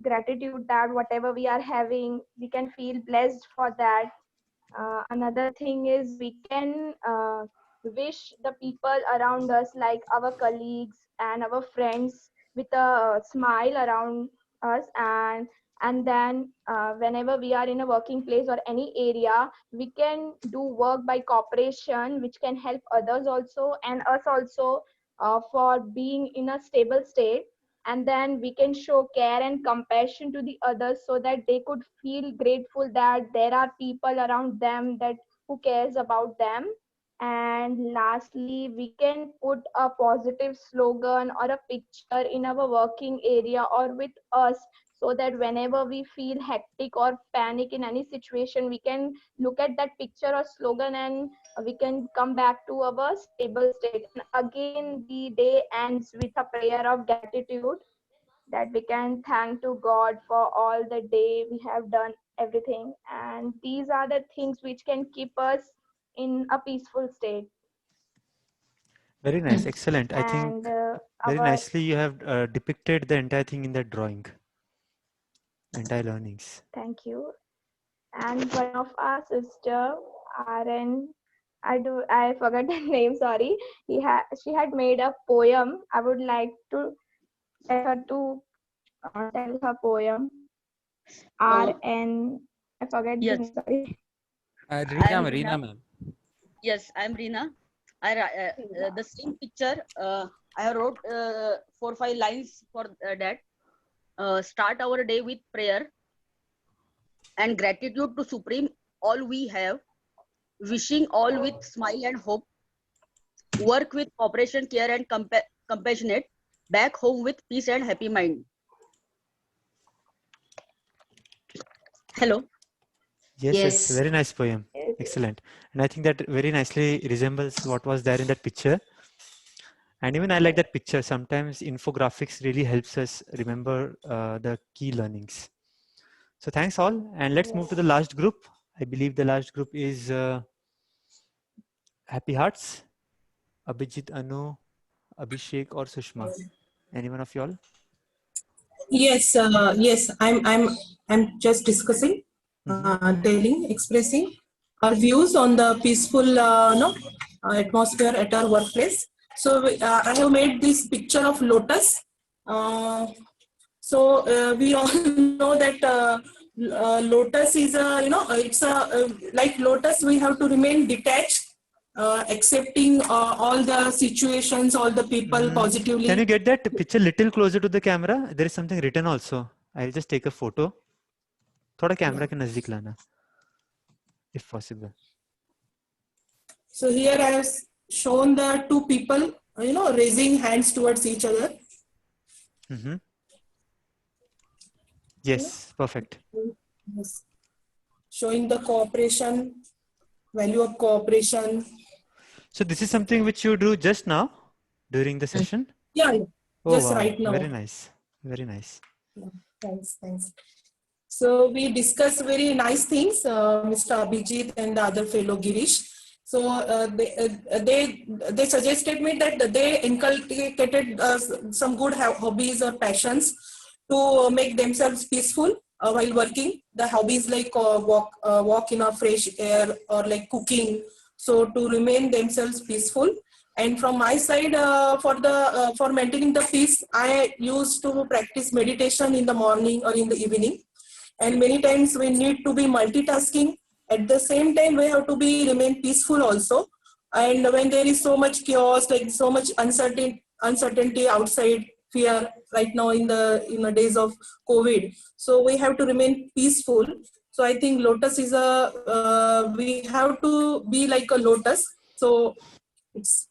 gratitude that whatever we are having, we can feel blessed for that. Another thing is we can wish the people around us, like our colleagues and our friends, with a smile around us. And then whenever we are in a working place or any area, we can do work by cooperation, which can help others also and us also for being in a stable state. And then we can show care and compassion to the others so that they could feel grateful that there are people around them that who cares about them. And lastly, we can put a positive slogan or a picture in our working area or with us, so that whenever we feel hectic or panic in any situation, we can look at that picture or slogan and we can come back to our stable state. And again, the day ends with a prayer of gratitude, that we can thank to God for all the day we have done everything. And these are the things which can keep us in a peaceful state. Very nice. Excellent. I think And very our nicely you have depicted the entire thing in that drawing. Entire learnings. thank you. And one of our sister, RN, I forgot the name, sorry. She had made a poem. I would like to let her to tell her poem. RN, I forget the Yes, name, sorry. I'm Reena Rina. ma'am. Yes, I'm Rina. The same picture. I wrote 4 5 lines for that. Start our day with prayer and gratitude to Supreme. All we have, wishing all with smile and hope. Work with cooperation, care, and compassionate. Back home with peace and happy mind. Hello. Yes, yes. Very nice poem. Excellent. And I think that very nicely resembles what was there in that picture. And even I like that picture. Sometimes infographics really helps us remember the key learnings. So thanks all. And let's move to the last group. I believe the last group is Happy Hearts. Abhijit, Anu, Abhishek or Sushma. Anyone of y'all? Yes. I'm just discussing, telling, expressing our views on the peaceful, atmosphere at our workplace. So I have made this picture of lotus. We all know that lotus is it's like lotus. We have to remain detached, accepting all the situations, all the people positively. Can you get that picture little closer to the camera? There is something written also. I'll just take a photo. थोड़ा camera के नजदीक लाना, if possible. So here I have shown the two people, raising hands towards each other. Yes, perfect. Yes. Showing the cooperation, value of cooperation. So this is something which you do just now during the session? Yeah, oh, just wow. right now. Very nice. Very nice. Thanks. So we discussed very nice things, Mr. Abhijit and the other fellow Girish. So they suggested me that they inculcated some good hobbies or passions to make themselves peaceful while working. The hobbies like walk in a fresh air or like cooking. So to remain themselves peaceful. And from my side, for maintaining the peace, I used to practice meditation in the morning or in the evening. And many times we need to be multitasking. At the same time, we have to remain peaceful also. And when there is so much chaos, like so much uncertainty outside, fear right now in the days of COVID, so we have to remain peaceful. So I think lotus is we have to be like a lotus. So it's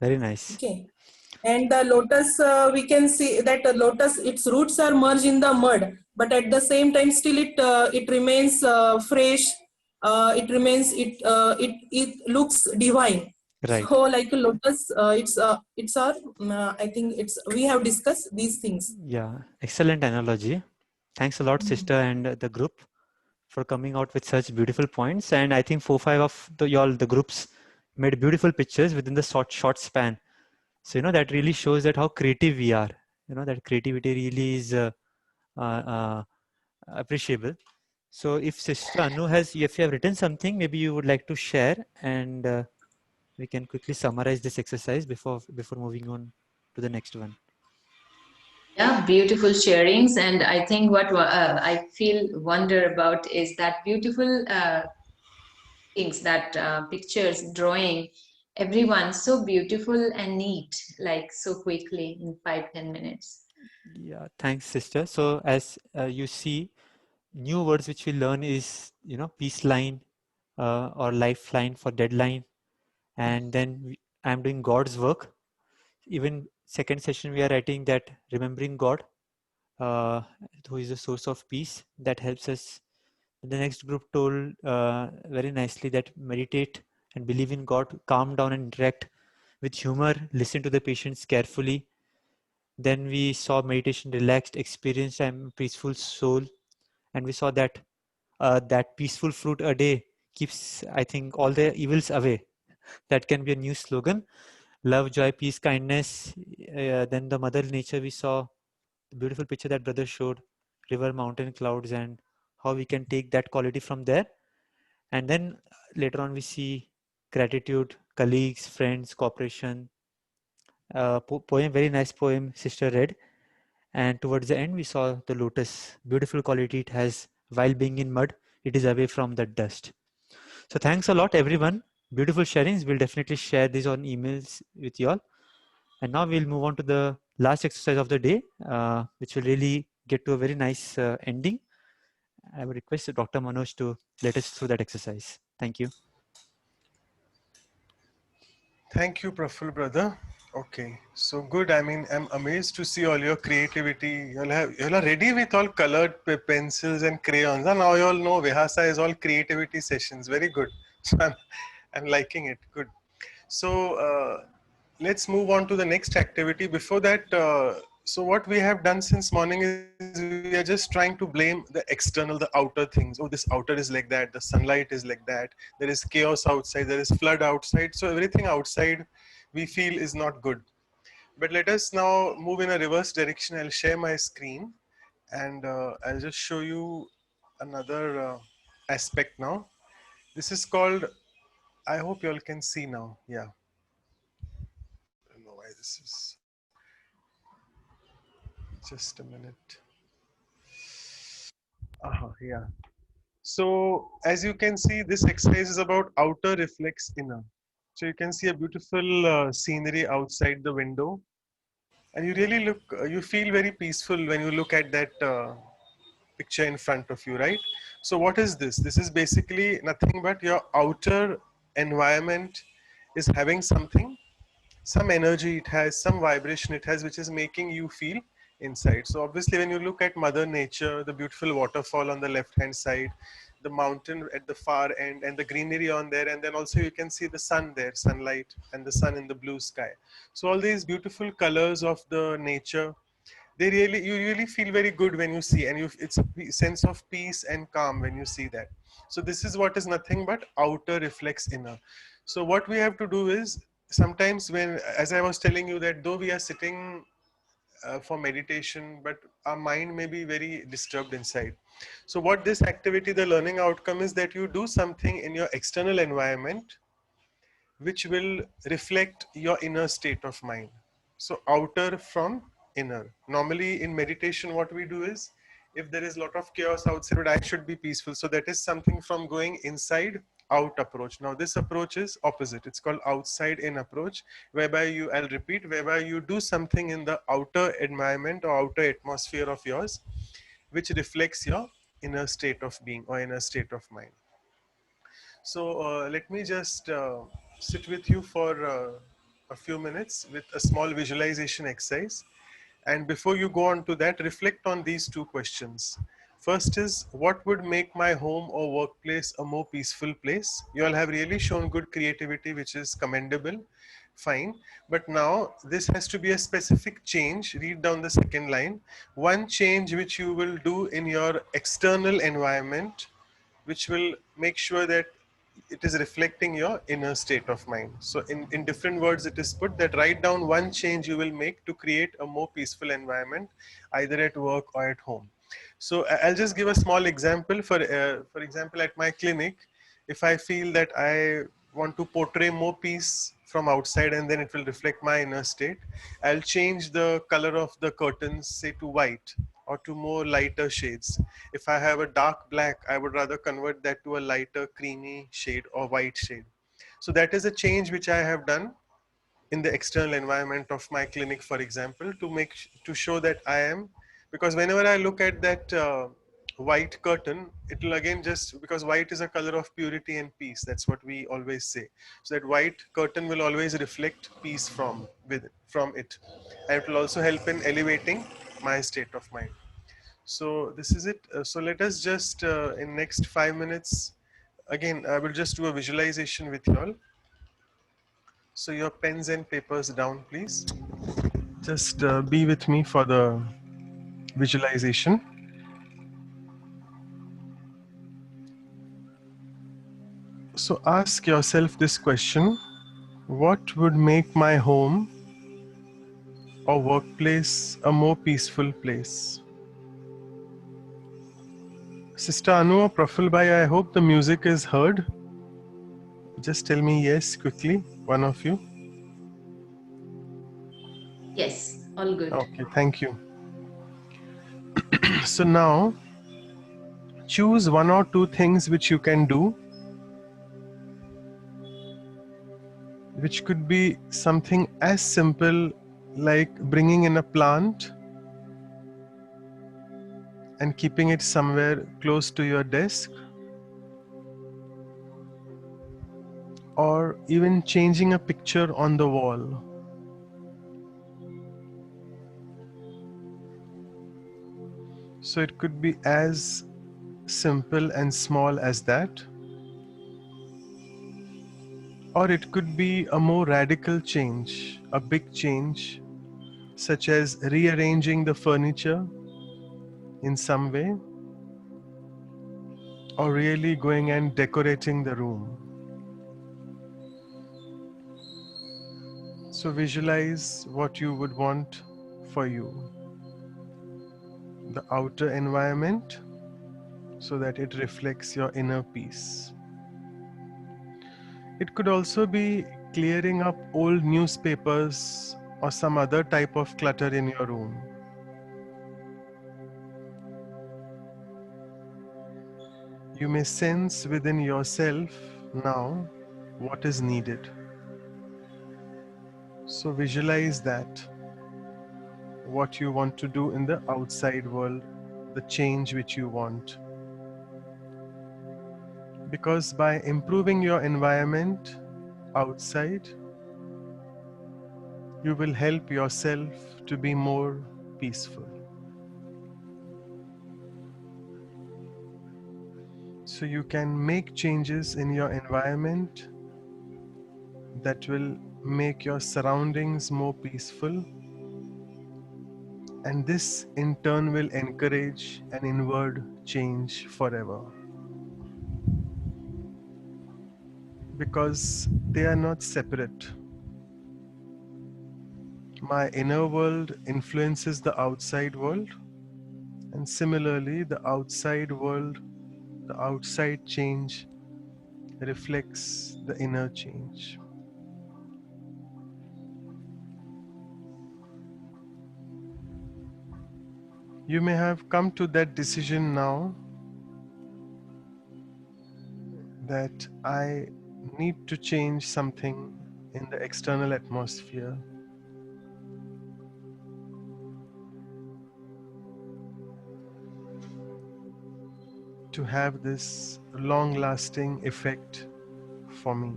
very nice. Okay. And the lotus, we can see that the lotus, its roots are merged in the mud, but at the same time, still it remains fresh it remains, it looks divine. Right. So like a lotus, it's our, I think it's, we have discussed these things. Yeah, excellent analogy. Thanks a lot, sister, and the group for coming out with such beautiful points. And I think 4-5 of the groups made beautiful pictures within the short span. So that really shows that how creative we are. That creativity really is uh, appreciable. So if Sister Anu if you have written something, maybe you would like to share, and we can quickly summarize this exercise before moving on to the next one. Yeah, beautiful sharings. And I think what I feel wonder about is that beautiful things, that pictures, drawing, everyone so beautiful and neat, like so quickly in 5-10 minutes. Yeah, thanks, sister. So as you see, new words which we learn is peace line or lifeline for deadline, and then I'm doing God's work. Even second session we are writing that remembering God, who is the source of peace, that helps us. The next group told very nicely that meditate and believe in God, calm down and interact with humor, listen to the patients carefully. Then we saw meditation, relaxed experience, and peaceful soul, and we saw that that peaceful fruit a day keeps, I think, all the evils away. That can be a new slogan. Love, joy, peace, kindness. Then the mother nature, we saw the beautiful picture that brother showed, river, mountain, clouds, and how we can take that quality from there. And then later on we see gratitude, colleagues, friends, cooperation. Poem, very nice poem sister read. And towards the end we saw the lotus, beautiful quality it has. While being in mud, it is away from the dust. So thanks a lot everyone, beautiful sharings. We'll definitely share these on emails with you all. And now we'll move on to the last exercise of the day, which will really get to a very nice ending. I would request Dr. Manoj to let us through that exercise. Thank you. Thank you, Praful brother. Okay, so good. I mean, I'm amazed to see all your creativity. You'll are ready with all colored pencils and crayons. And now you all know Vihasa is all creativity sessions. Very good. So I'm liking it. Good. So let's move on to the next activity. Before that, so what we have done since morning is we are just trying to blame the external, the outer things. Oh, this outer is like that. The sunlight is like that. There is chaos outside. There is flood outside. So everything outside we feel is not good. But let us now move in a reverse direction. I'll share my screen and I'll just show you another aspect now. This is called, I hope you all can see now. Yeah. I don't know why this is. Just a minute. Yeah. So as you can see, this exercise is about outer reflects inner. So you can see a beautiful scenery outside the window, and you really look, you feel very peaceful when you look at that picture in front of you, right? So what is this? This is basically nothing but your outer environment is having something, some energy it has, some vibration it has, which is making you feel inside. So obviously when you look at mother nature, the beautiful waterfall on the left hand side, the mountain at the far end, and the greenery on there, and then also you can see the sun there, sunlight and the sun in the blue sky. So all these beautiful colors of the nature, they really, you really feel very good when you see, and it's a sense of peace and calm when you see that. So this is what is nothing but outer reflects inner. So what we have to do is, sometimes when, as I was telling you, that though we are sitting for meditation, but our mind may be very disturbed inside. So what this activity, the learning outcome is that you do something in your external environment which will reflect your inner state of mind. So outer from inner. Normally in meditation, what we do is, if there is a lot of chaos outside, I should be peaceful. So that is something from going inside out approach. Now this approach is opposite. It's called outside in approach, whereby you, I'll repeat, whereby you do something in the outer environment or outer atmosphere of yours, which reflects your inner state of being or inner state of mind. So let me just sit with you for a few minutes with a small visualization exercise. And before you go on to that, reflect on these two questions. First is, what would make my home or workplace a more peaceful place? You all have really shown good creativity, which is commendable. Fine. But now this has to be a specific change. Read down the second line. One change which you will do in your external environment, which will make sure that it is reflecting your inner state of mind. So in different words, it is put that write down one change you will make to create a more peaceful environment, either at work or at home. So I'll just give a small example. For example, at my clinic, if I feel that I want to portray more peace from outside and then it will reflect my inner state, I'll change the color of the curtains, say to white or to more lighter shades. If I have a dark black, I would rather convert that to a lighter creamy shade or white shade. So that is a change which I have done in the external environment of my clinic, for example, to show that I am, because whenever I look at that white curtain, it will again, just because white is a color of purity and peace, that's what we always say. So that white curtain will always reflect peace from it, and it will also help in elevating my state of mind. So this is it. So let us just in next 5 minutes, again I will just do a visualization with you all. So your pens and papers down, please. Just be with me for the visualization. So ask yourself this question: what would make my home or workplace a more peaceful place? Sister Anu or Praful Bhai, I hope the music is heard. Just tell me yes quickly, one of you. Yes, all good. Okay, thank you. So now choose one or two things which you can do, which could be something as simple like bringing in a plant and keeping it somewhere close to your desk, or even changing a picture on the wall. So it could be as simple and small as that, or it could be a more radical change, a big change, such as rearranging the furniture in some way, or really going and decorating the room. So visualize what you would want for you, the outer environment, so that it reflects your inner peace. It could also be clearing up old newspapers or some other type of clutter in your room. You may sense within yourself now what is needed. So visualize that, what you want to do in the outside world, the change which you want. Because by improving your environment outside, you will help yourself to be more peaceful. So you can make changes in your environment that will make your surroundings more peaceful, and this in turn will encourage an inward change forever, because they are not separate. My inner world influences the outside world, and similarly the outside world, the outside change reflects the inner change. You may have come to that decision now that I need to change something in the external atmosphere to have this long lasting effect for me.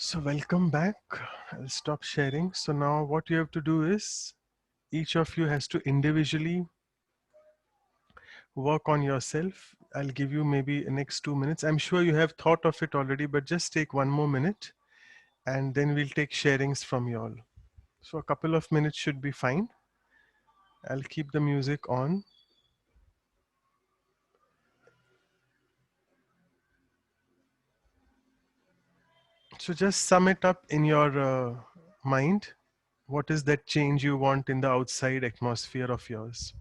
So welcome back. I'll stop sharing. So now what you have to do is each of you has to individually work on yourself. I'll give you maybe next 2 minutes. I'm sure you have thought of it already, but just take 1 more minute and then we'll take sharings from you all. So a couple of minutes should be fine. I'll keep the music on. So just sum it up in your mind. What is that change you want in the outside atmosphere of yours?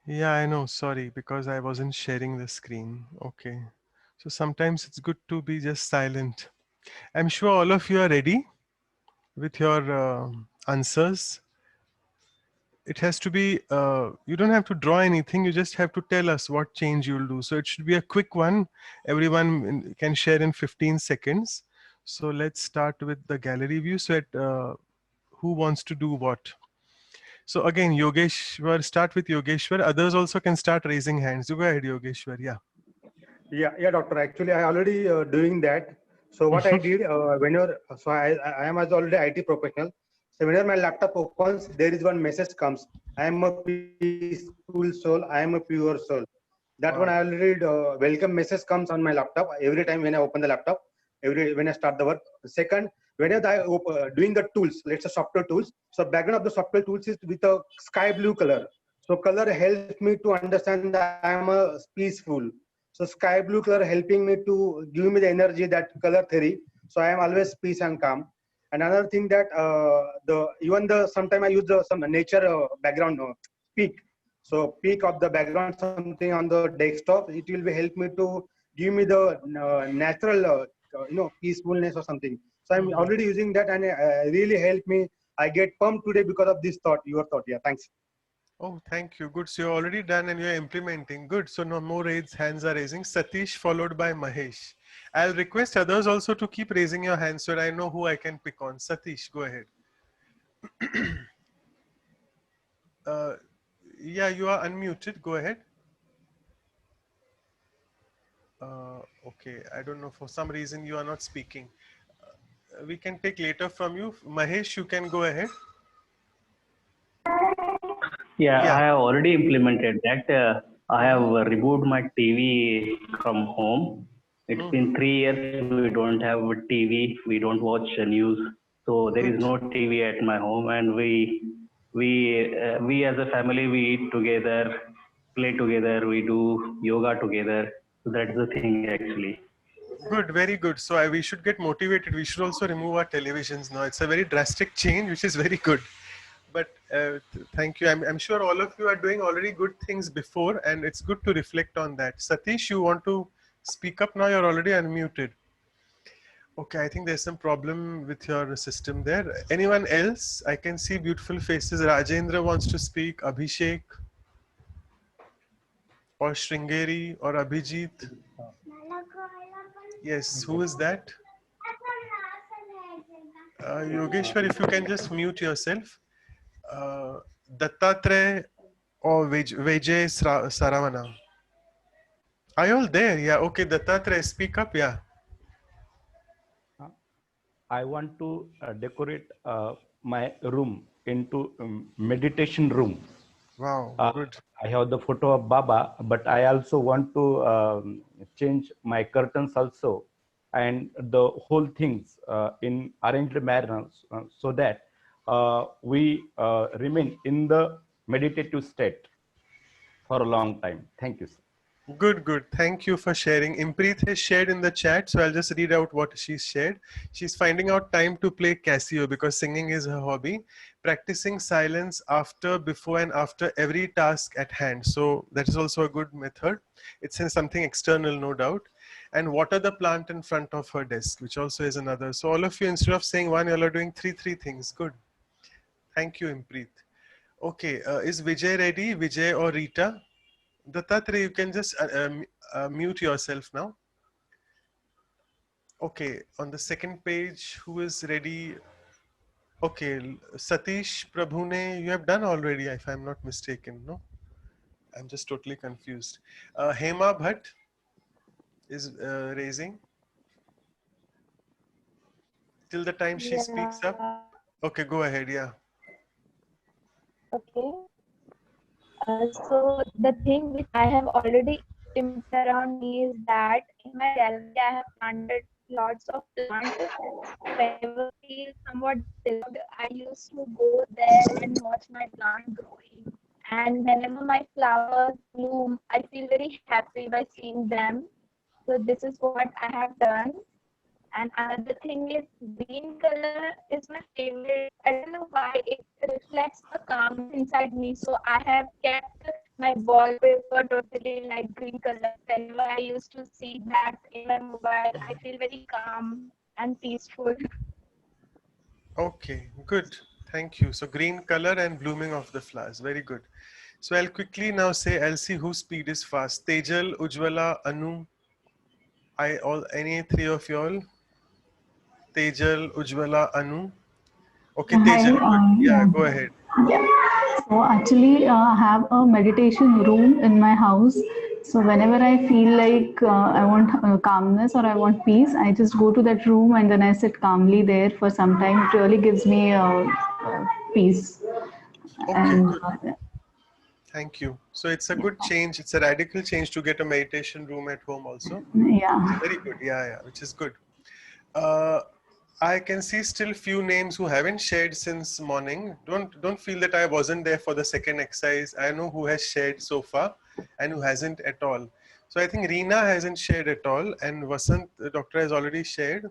Yeah, I know. Sorry, because I wasn't sharing the screen. Okay. So sometimes it's good to be just silent. I'm sure all of you are ready with your answers. It has to be, you don't have to draw anything. You just have to tell us what change you'll do. So it should be a quick one. Everyone can share in 15 seconds. So let's start with the gallery view. So who wants to do what? So again, Yogeshwar, start with Yogeshwar. Others also can start raising hands. You go ahead, Yogeshwar. Yeah. Yeah, doctor. Actually, I already doing that. So what I did whenever, so I am as already IT professional. So whenever my laptop opens, there is one message comes. I am a peaceful soul. I am a pure soul. That one I already welcome message comes on my laptop every time when I open the laptop. Every when I start the work. Second, whenever I doing the tools, let's say software tools. So background of the software tools is with a sky blue color. So color helps me to understand that I am a peaceful. So sky blue color helping me to give me the energy that color theory. So I am always peace and calm. And another thing that the even the sometime I use some nature background peak. So peak of the background something on the desktop. It will be help me to give me the natural peacefulness or something. So I'm already using that and really help me. I get pumped today because of this thought. Your thought. Yeah. Thanks. Oh, thank you. Good. So you're already done and you're implementing. Good. So no more hands are raising. Satish followed by Mahesh. I'll request others also to keep raising your hands so that I know who I can pick on. Satish, go ahead. uh, yeah, you are unmuted. Go ahead. Okay. I don't know. For some reason, you are not speaking. We can take later from you. Mahesh, you can go ahead. Yeah, Yeah. I have already implemented that. I have removed my TV from home. It's been 3 years. We don't have a TV. We don't watch news. So there is no TV at my home, and we as a family we eat together, play together, we do yoga together. So that's the thing actually. Good, very good. So we should get motivated. We should also remove our televisions now. It's a very drastic change, which is very good. But thank you. I'm sure all of you are doing already good things before, and it's good to reflect on that. Satish, you want to speak up now? You're already unmuted. Okay, I think there's some problem with your system there. Anyone else? I can see beautiful faces. Rajendra wants to speak. Abhishek or Shringeri or Abhijit. Yes, who is that? Yogeshwar, if you can just mute yourself. Dattatray or Vijay Saravana. Are you all there? Yeah, okay. Dattatray, speak up. Yeah. I want to decorate my room into meditation room. Wow, good. I have the photo of Baba, but I also want to change my curtains also and the whole things in arranged manner so that we remain in the meditative state for a long time. Thank you, sir. Good, good. Thank you for sharing. Impreet has shared in the chat, so I'll just read out what she's shared. She's finding out time to play Casio because singing is her hobby. Practicing silence after, before, and after every task at hand. So that is also a good method. It's in something external, no doubt. And water the plant in front of her desk, which also is another. So all of you, instead of saying one, you all are doing three things. Good. Thank you, Impreet. Okay, is Vijay ready? Vijay or Rita? Dattatreya, you can just mute yourself now. Okay, on the second page, who is ready? Okay, Satish Prabhune, you have done already, if I'm not mistaken, no? I'm just totally confused. Hema Bhatt is raising. Till the time she speaks up. Yeah, Okay, go ahead, yeah. okay. So the thing which I have already implemented around me is that in my gallery I have planted lots of plants. Whenever I feel somewhat disturbed, I used to go there and watch my plant growing. And whenever my flowers bloom, I feel very happy by seeing them. So this is what I have done. And another thing is green color is my favorite. I don't know why it reflects the calmness inside me. So I have kept my wallpaper totally like green color. Whenever I used to see that in my mobile, I feel very calm and peaceful. Okay, good. Thank you. So green color and blooming of the flowers. Very good. So I'll quickly now say, I'll see whose speed is fast. Tejal, Ujwala, Anu, any three of y'all? Tejal, Ujwala, Anu. Okay, Hi, Tejal, good. Yeah, yeah. go ahead. Yeah. So actually, I have a meditation room in my house. So whenever I feel like I want calmness or I want peace, I just go to that room and then I sit calmly there for some time. It really gives me peace. Okay, And good. Thank you. So it's a good change. It's a radical change to get a meditation room at home also. So yeah. very good. Yeah, yeah, which is good. Uh, I can see still few names who haven't shared since morning. Don't feel that I wasn't there for the second exercise. I know who has shared so far and who hasn't at all. So I think Reena hasn't shared at all, and Vasant, the doctor, has already shared.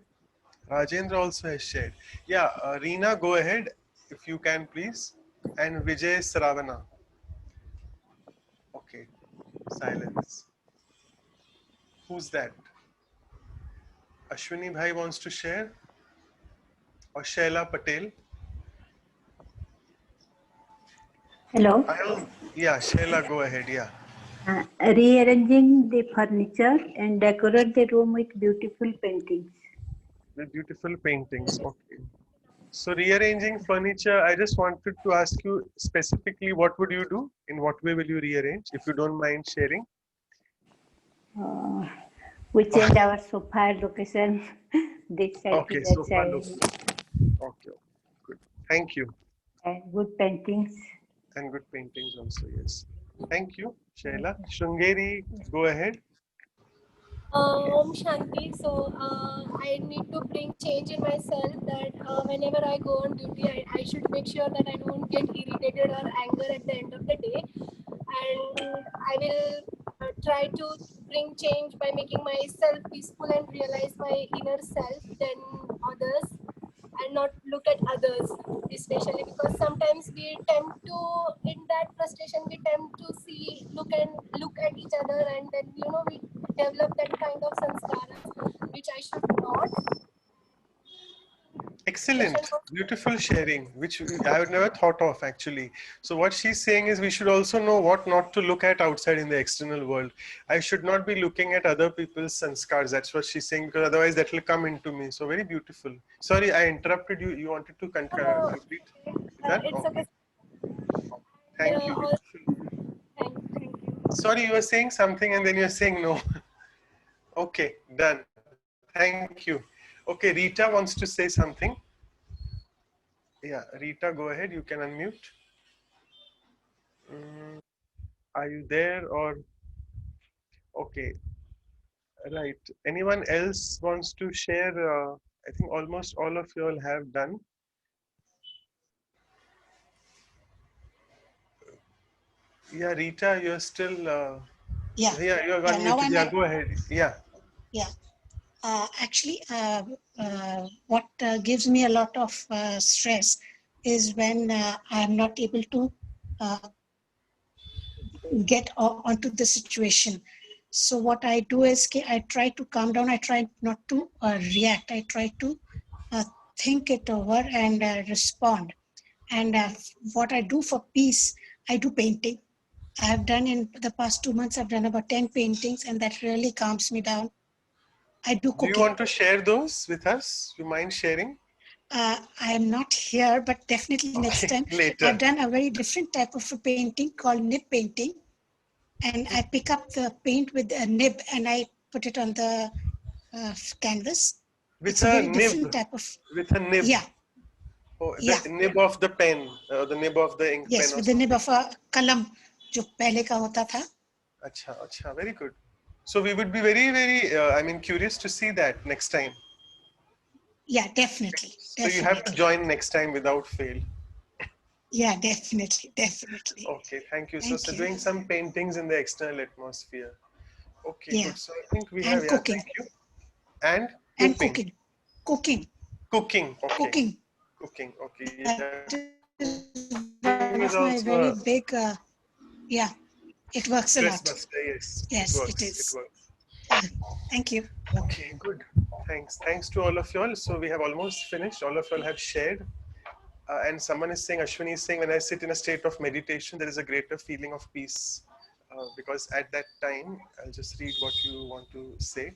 Rajendra also has shared. Yeah, Reena, go ahead if you can, please. And Vijay Saravana. Okay, silence. Who's that? Ashwini Bhai wants to share? Or Shaila Patel? Hello. Yeah, Shaila, go ahead. Yeah. Rearranging the furniture and decorate the room with beautiful paintings. The beautiful paintings. Okay. So rearranging furniture, I just wanted to ask you specifically, what would you do? In what way will you rearrange? If you don't mind sharing. We change our sofa location this side to Okay, that sofa side. look. Okay, good. Thank you. And good paintings. And good paintings also, yes. Thank you, Shaila. Shungeri, go ahead. Om Shanti. So I need to bring change in myself that whenever I go on duty, I should make sure that I don't get irritated or anger at the end of the day. And I will try to bring change by making myself peaceful and realize my inner self than others and not look at others, especially because sometimes we tend to, in that frustration, we tend to look at each other, and then we develop that kind of sanskaras which I should not. Excellent, beautiful sharing, which I would never thought of actually. So what she's saying is we should also know what not to look at outside in the external world. I should not be looking at other people's sanskars. That's what she's saying, because otherwise that will come into me. So very beautiful. Sorry, I interrupted you. You wanted to complete that? It's Okay. okay. Thank you. Beautiful. Sorry, you were saying something and then you're saying no. Okay, done. Thank you. Okay, Rita wants to say something. Yeah, Rita, go ahead. You can unmute. Mm, are you there or? Okay, right. Anyone else wants to share? I think almost all of you all have done. Yeah, Rita, you're still Yeah. Yeah, you're Yeah. Now unmuted. I'm Yeah, at. go ahead. Yeah. Yeah. Actually, what gives me a lot of stress is when I am not able to get onto the situation. So what I do is I try to calm down. I try not to react. I try to uh, think it over and respond. And what I do for peace, I do painting. I have done in the past 2 months, I've done about 10 paintings, and that really calms me down. I do Do you cooking. want to share those with us? You mind sharing? I am not here, but definitely next time. Later. I've done a very different type of a painting called nib painting. And I pick up the paint with a nib and I put it on the canvas. With It's a a very nib. different type of. With a nib. Yeah. Oh, Yeah. the nib of the pen, the nib of the ink pen Yes, or with the something. nib of a kalam, जो पहले का होता था. Acha, acha, very good. So we would be very, curious to see that next time. Yeah, definitely. So you have to join next time without fail. Yeah, definitely. Definitely. Okay, thank you. Thank So you. doing some paintings in the external atmosphere. Okay, Yeah. good. So I think we And have, cooking. thank you. And And cooking. cooking. Cooking. Cooking, okay. Cooking. Cooking, okay. That Yeah. is Cooking one is of my also very a big, yeah, it works a stress lot. buster, yes. Yes, It it works, it is. works. Thank you. Okay, good. Thanks. Thanks to all of you all. So we have almost finished. All of you all have shared. And someone is saying, Ashwini is saying, when I sit in a state of meditation, there is a greater feeling of peace. Because at that time, I'll just read what you want to say.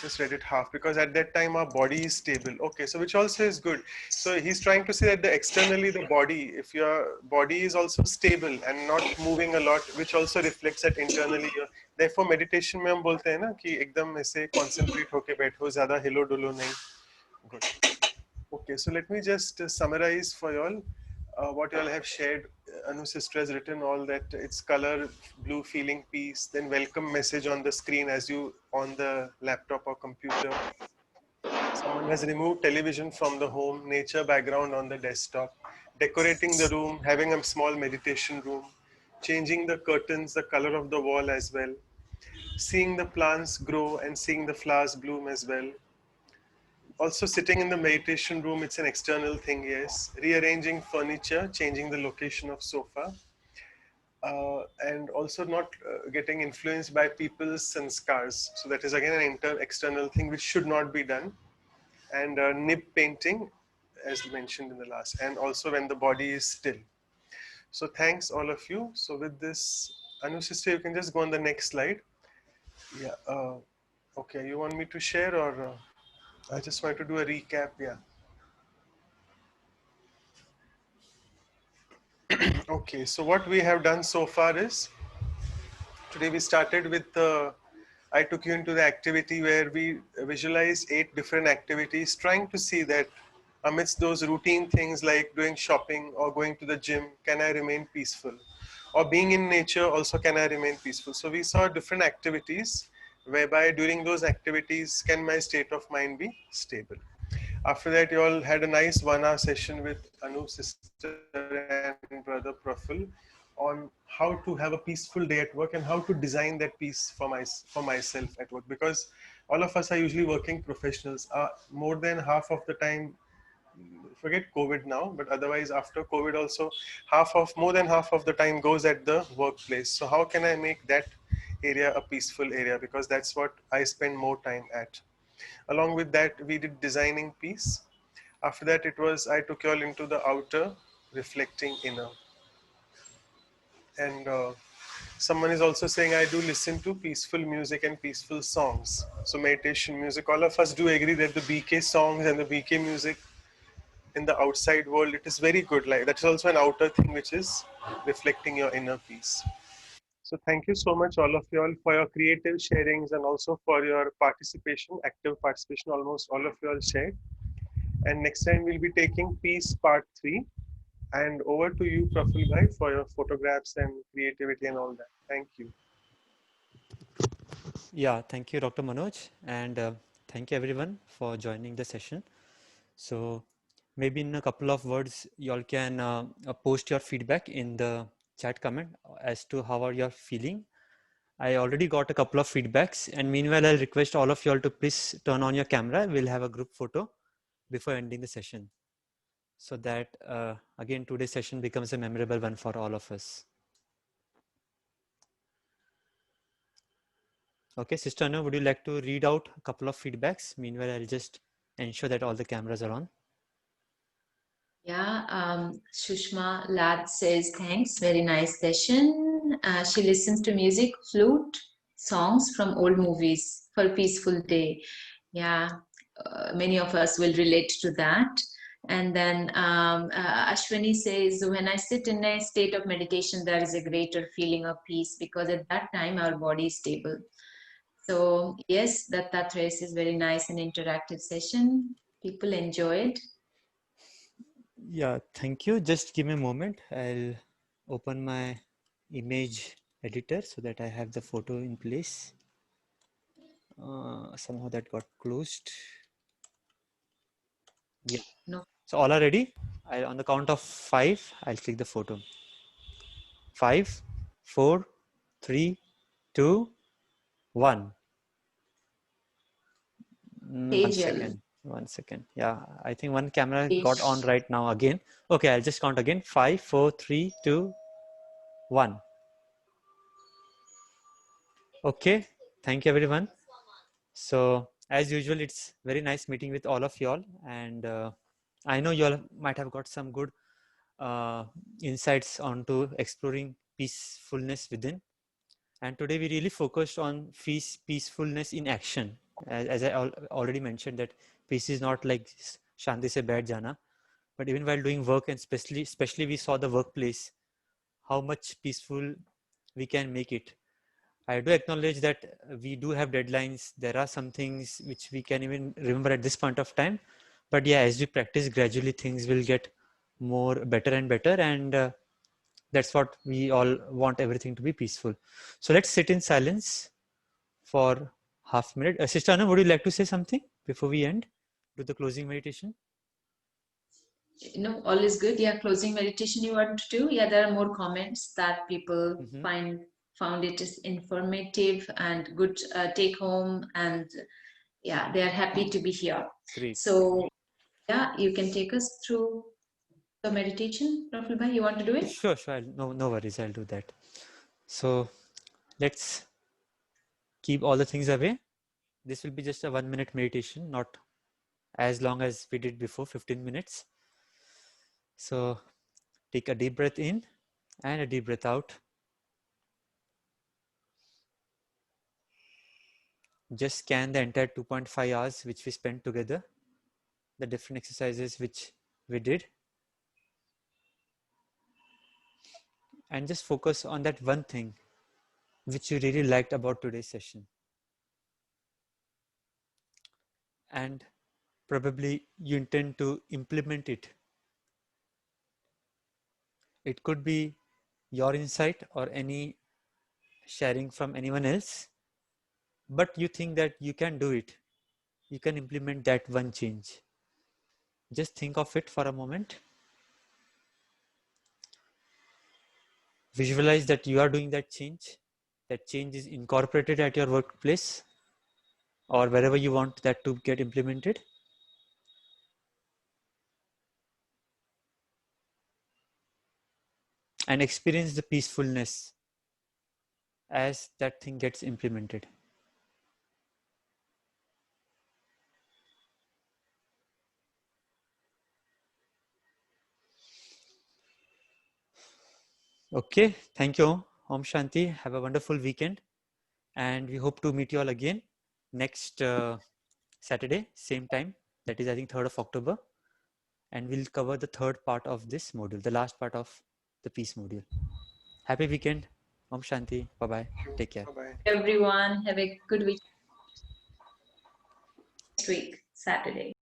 Just read it half, because at that time our body is stable. Okay, so which also is good. So he's trying to say that externally the body, if your body is also stable and not moving a lot, which also reflects that internally. Therefore meditation में हम बोलते हैं ना कि एकदम ऐसे concentrate होके बैठो, ज़्यादा हिलो डुलो नहीं. Good. Okay, so let me just summarize for you all what you all have shared. Anu sister has written all that it's color, blue feeling peace, then welcome message on the screen as you on the laptop or computer. Someone has removed television from the home, nature background on the desktop, decorating the room, having a small meditation room, changing the curtains, the color of the wall as well, seeing the plants grow and seeing the flowers bloom as well. Also sitting in the meditation room, it's an external thing, yes. Rearranging furniture, changing the location of sofa, and also not getting influenced by people's sanskars. So that is again an external thing which should not be done. And nib painting, as mentioned in the last, and also when the body is still. So thanks all of you. So with this, Anu sister, you can just go on the next slide. Yeah. Okay, you want me to share or I just want to do a recap? Yeah. Okay, so what we have done so far is today we started with I took you into the activity where we visualized 8 different activities, trying to see that amidst those routine things like doing shopping or going to the gym, can I remain peaceful? Or being in nature, also can I remain peaceful? So we saw different activities whereby during those activities, can my state of mind be stable? After that, you all had a nice 1 hour session with Anu sister and brother Praful on how to have a peaceful day at work and how to design that peace for myself at work, because all of us are usually working professionals. More than half of the time, forget COVID now, but otherwise after COVID also, more than half of the time goes at the workplace. So how can I make that area a peaceful area? Because that's what I spend more time at. Along with that, we did designing piece. After that, I took you all into the outer, reflecting inner. And someone is also saying, I do listen to peaceful music and peaceful songs. So meditation music, all of us do agree that the BK songs and the BK music in the outside world, it is very good. Like that is also an outer thing which is reflecting your inner peace. So thank you so much, all of you all, for your creative sharings and also for your participation, active participation. Almost all of you all shared. And next time we'll be taking Peace Part 3. And over to you, Praful Bhai, for your photographs and creativity and all that. Thank you. Yeah, thank you, Dr. Manoj, and thank you everyone for joining the session. So maybe in a couple of words, you all can post your feedback in the chat comment as to how are you feeling I already got a couple of feedbacks, and meanwhile, I'll request all of you all to please turn on your camera. We'll have a group photo before ending the session, so that again today's session becomes a memorable one for all of us. Okay, Sister Anu, would you like to read out a couple of feedbacks? Meanwhile, I'll just ensure that all the cameras are on. Yeah, Shushma Lad says, thanks, very nice session. She listens to music, flute, songs from old movies for a peaceful day. Yeah, many of us will relate to that. And then Ashwini says, when I sit in a state of meditation, there is a greater feeling of peace because at that time our body is stable. So yes, that race is very nice and interactive session. People enjoyed. Yeah, thank you. Just give me a moment. I'll open my image editor so that I have the photo in place. Somehow that got closed. Yeah. No. So all are ready? On the count of 5, I'll click the photo. 5, 4, 3, 2, 1. 1 second. Yeah, I think one camera got on right now again. Okay, I'll just count again. 5, 4, 3, 2, 1. Okay, thank you everyone. So as usual, it's very nice meeting with all of you all, and I know you all might have got some good insights onto exploring peacefulness within. And today we really focused on peacefulness in action. As I already mentioned, that peace is not like Shanti se baith jana, but even while doing work, and especially we saw the workplace, how much peaceful we can make it. I do acknowledge that we do have deadlines. There are some things which we can even remember at this point of time. But yeah, as we practice gradually, things will get more better and better. And that's what we all want, everything to be peaceful. So let's sit in silence for half a minute. Sister Anna, would you like to say something before we end? Do the closing meditation? No, all is good. Yeah, closing meditation you want to do? Yeah, there are more comments that people found it is informative and good take home, and yeah, they are happy to be here. Great. So yeah, you can take us through the meditation, Praful Bhai. You want to do it? Sure. No worries. I'll do that. So let's keep all the things away. This will be just a 1-minute meditation, not as long as we did before, 15 minutes. So take a deep breath in and a deep breath out. Just scan the entire 2.5 hours which we spent together, the different exercises which we did, and just focus on that one thing which you really liked about today's session. And probably you intend to implement it. It could be your insight or any sharing from anyone else, but you think that you can do it. You can implement that one change. Just think of it for a moment. Visualize that you are doing that change. That change is incorporated at your workplace or wherever you want that to get implemented. And experience the peacefulness as that thing gets implemented. Okay, thank you. Om Shanti. Have a wonderful weekend. And we hope to meet you all again next Saturday, same time. That is, I think, 3rd of October. And we'll cover the third part of this module, the last part of the peace module. Happy weekend. Om Shanti. Bye-bye. Take care. Bye-bye. Everyone, have a good week. Next week, Saturday.